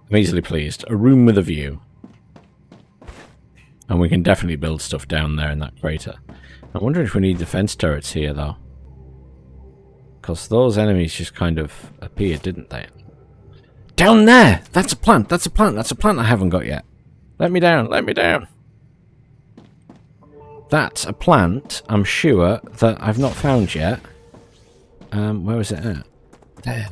I'm easily pleased. A room with a view. And we can definitely build stuff down there in that crater. I wonder if we need defense turrets here, though. Because those enemies just kind of appeared, didn't they? Down there! That's a plant! That's a plant! That's a plant I haven't got yet. Let me down! Let me down! That's a plant, I'm sure, that I've not found yet. Where is it at? There.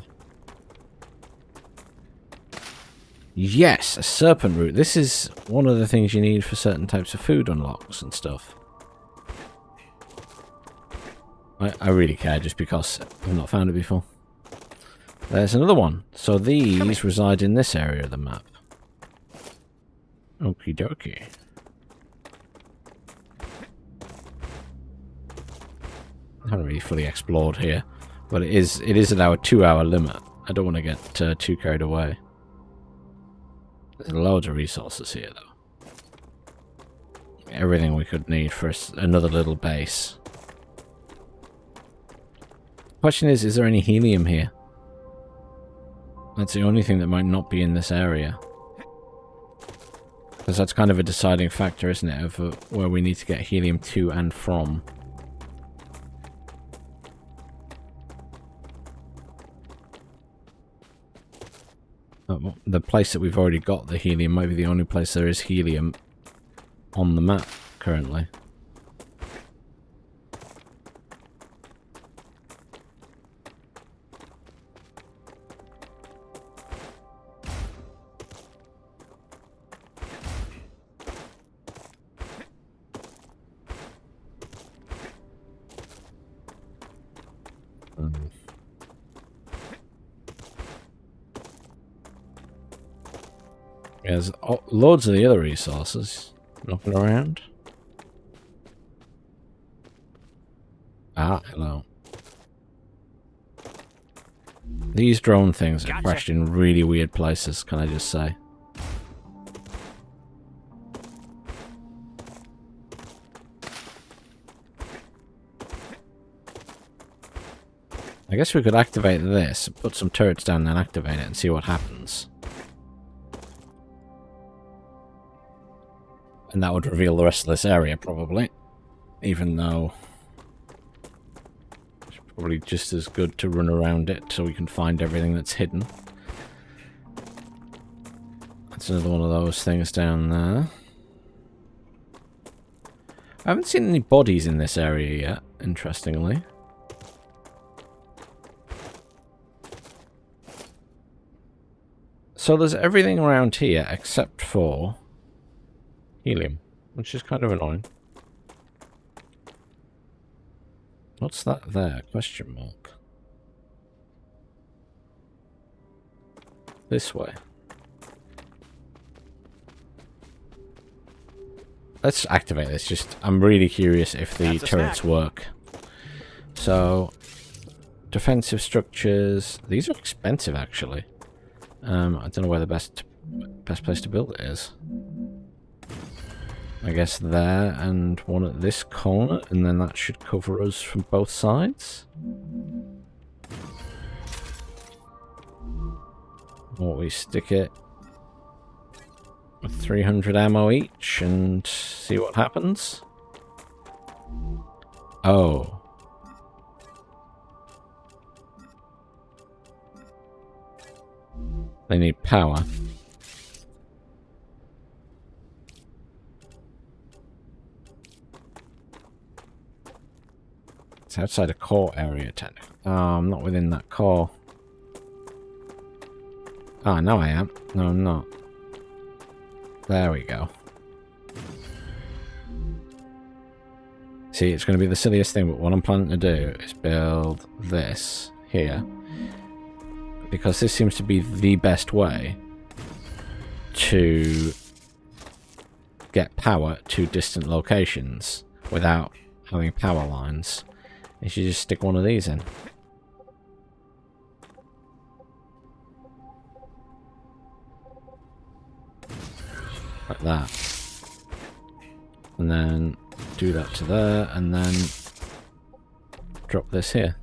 Yes, a serpent root. This is one of the things you need for certain types of food unlocks and stuff. I really care just because I've not found it before. There's another one. So these reside in this area of the map. Okie dokie. I haven't really fully explored here, but it is at our 2-hour limit. I don't want to get too carried away. There's loads of resources here, though. Everything we could need for another little base. Question is there any helium here? That's the only thing that might not be in this area. Because that's kind of a deciding factor, isn't it, of where we need to get helium to and from. The place that we've already got the helium might be the only place there is helium on the map currently. There's loads of the other resources knocking around. Ah, hello. These drone things are crashed in really weird places, can I just say. I guess we could activate this, put some turrets down and activate it and see what happens. And that would reveal the rest of this area, probably. Even though it's probably just as good to run around it so we can find everything that's hidden. That's another one of those things down there. I haven't seen any bodies in this area yet, interestingly. So there's everything around here except for helium, which is kind of annoying. What's that there? Question mark. This way. Let's activate this. I'm really curious if the turrets work. So, defensive structures. These are expensive, actually. I don't know where the best place to build it is. I guess there, and one at this corner, and then that should cover us from both sides. Or we stick it with 300 ammo each and see what happens. Oh. They need power. It's outside a core area, technically. Oh, I'm not within that core. Ah, no I am. No, I'm not. There we go. See, it's going to be the silliest thing, but what I'm planning to do is build this here. Because this seems to be the best way to get power to distant locations without having power lines. You should just stick one of these in. Like that. And then do that to there, and then drop this here.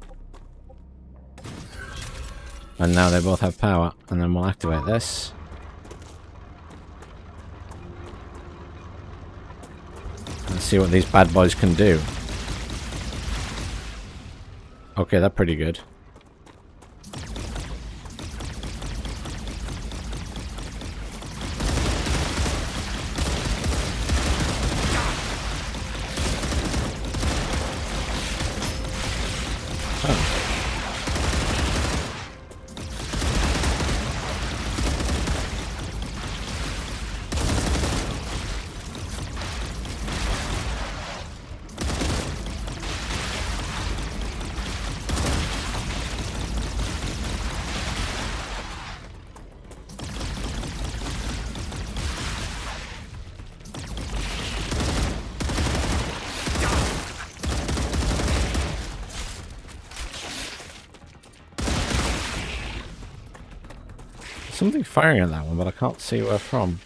And now they both have power, and then we'll activate this. And see what these bad boys can do. Okay, they're pretty good. Something firing at that one, but I can't see where from.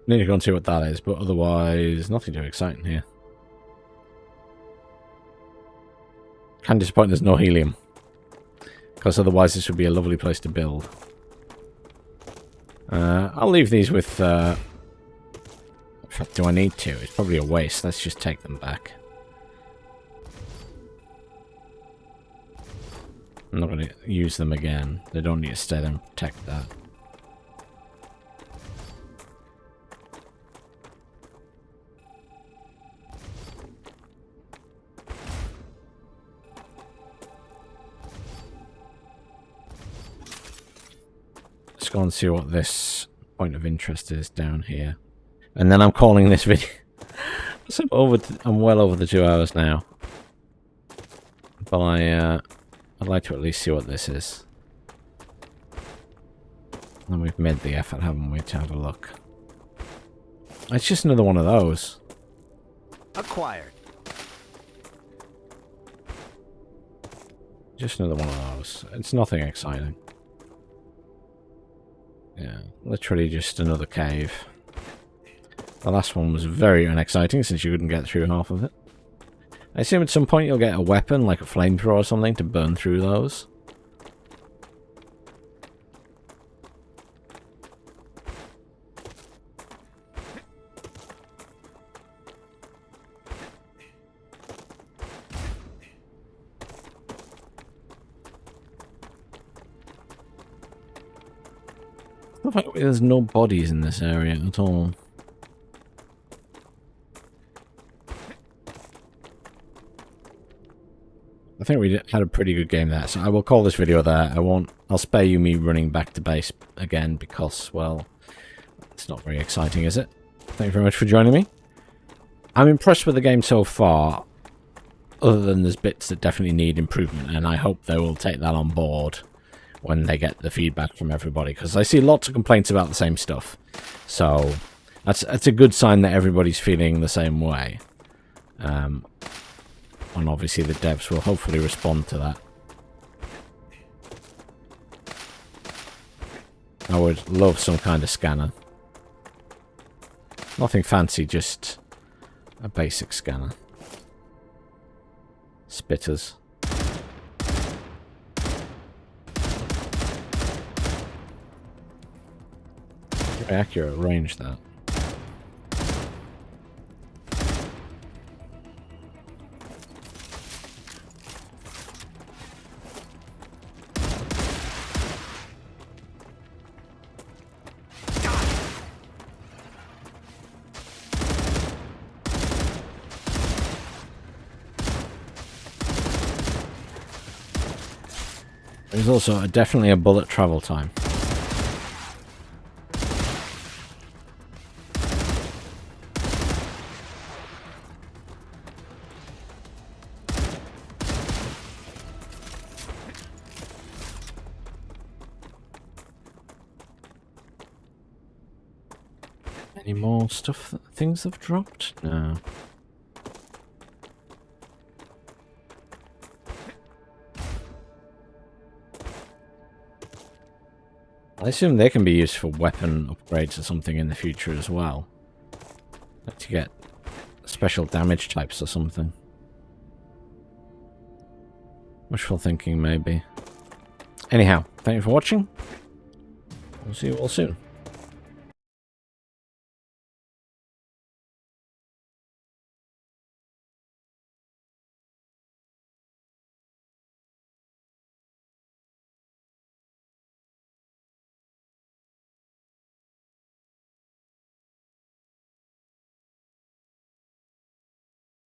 Need to go and see what that is, but otherwise, nothing too exciting here. Kind of disappointed there's no helium. Because otherwise this would be a lovely place to build. I'll leave these with... in fact, do I need to? It's probably a waste. Let's just take them back. I'm not going to use them again. They don't need to stay there and protect that. Let's go and see what this point of interest is down here. And then I'm calling this video. So I'm well over the 2 hours now. But I'd like to at least see what this is. And we've made the effort, haven't we, to have a look. It's just another one of those. Acquired. Just another one of those. It's nothing exciting. Yeah, literally just another cave. The last one was very unexciting since you couldn't get through half of it. I assume at some point you'll get a weapon, like a flamethrower or something, to burn through those. There's no bodies in this area at all. I think we had a pretty good game there, so I will call this video there. I'll spare you me running back to base again because, well, it's not very exciting, is it? Thank you very much for joining me. I'm impressed with the game so far, other than there's bits that definitely need improvement, and I hope they will take that on board when they get the feedback from everybody, because I see lots of complaints about the same stuff. So that's a good sign that everybody's feeling the same way. And obviously the devs will hopefully respond to that. I would love some kind of scanner. Nothing fancy, just a basic scanner. Spitters. Very accurate range, that. There's also definitely a bullet travel time. Any more stuff, things have dropped? No. I assume they can be used for weapon upgrades or something in the future as well. Like to get special damage types or something. Wishful thinking, maybe. Anyhow, thank you for watching. We'll see you all soon.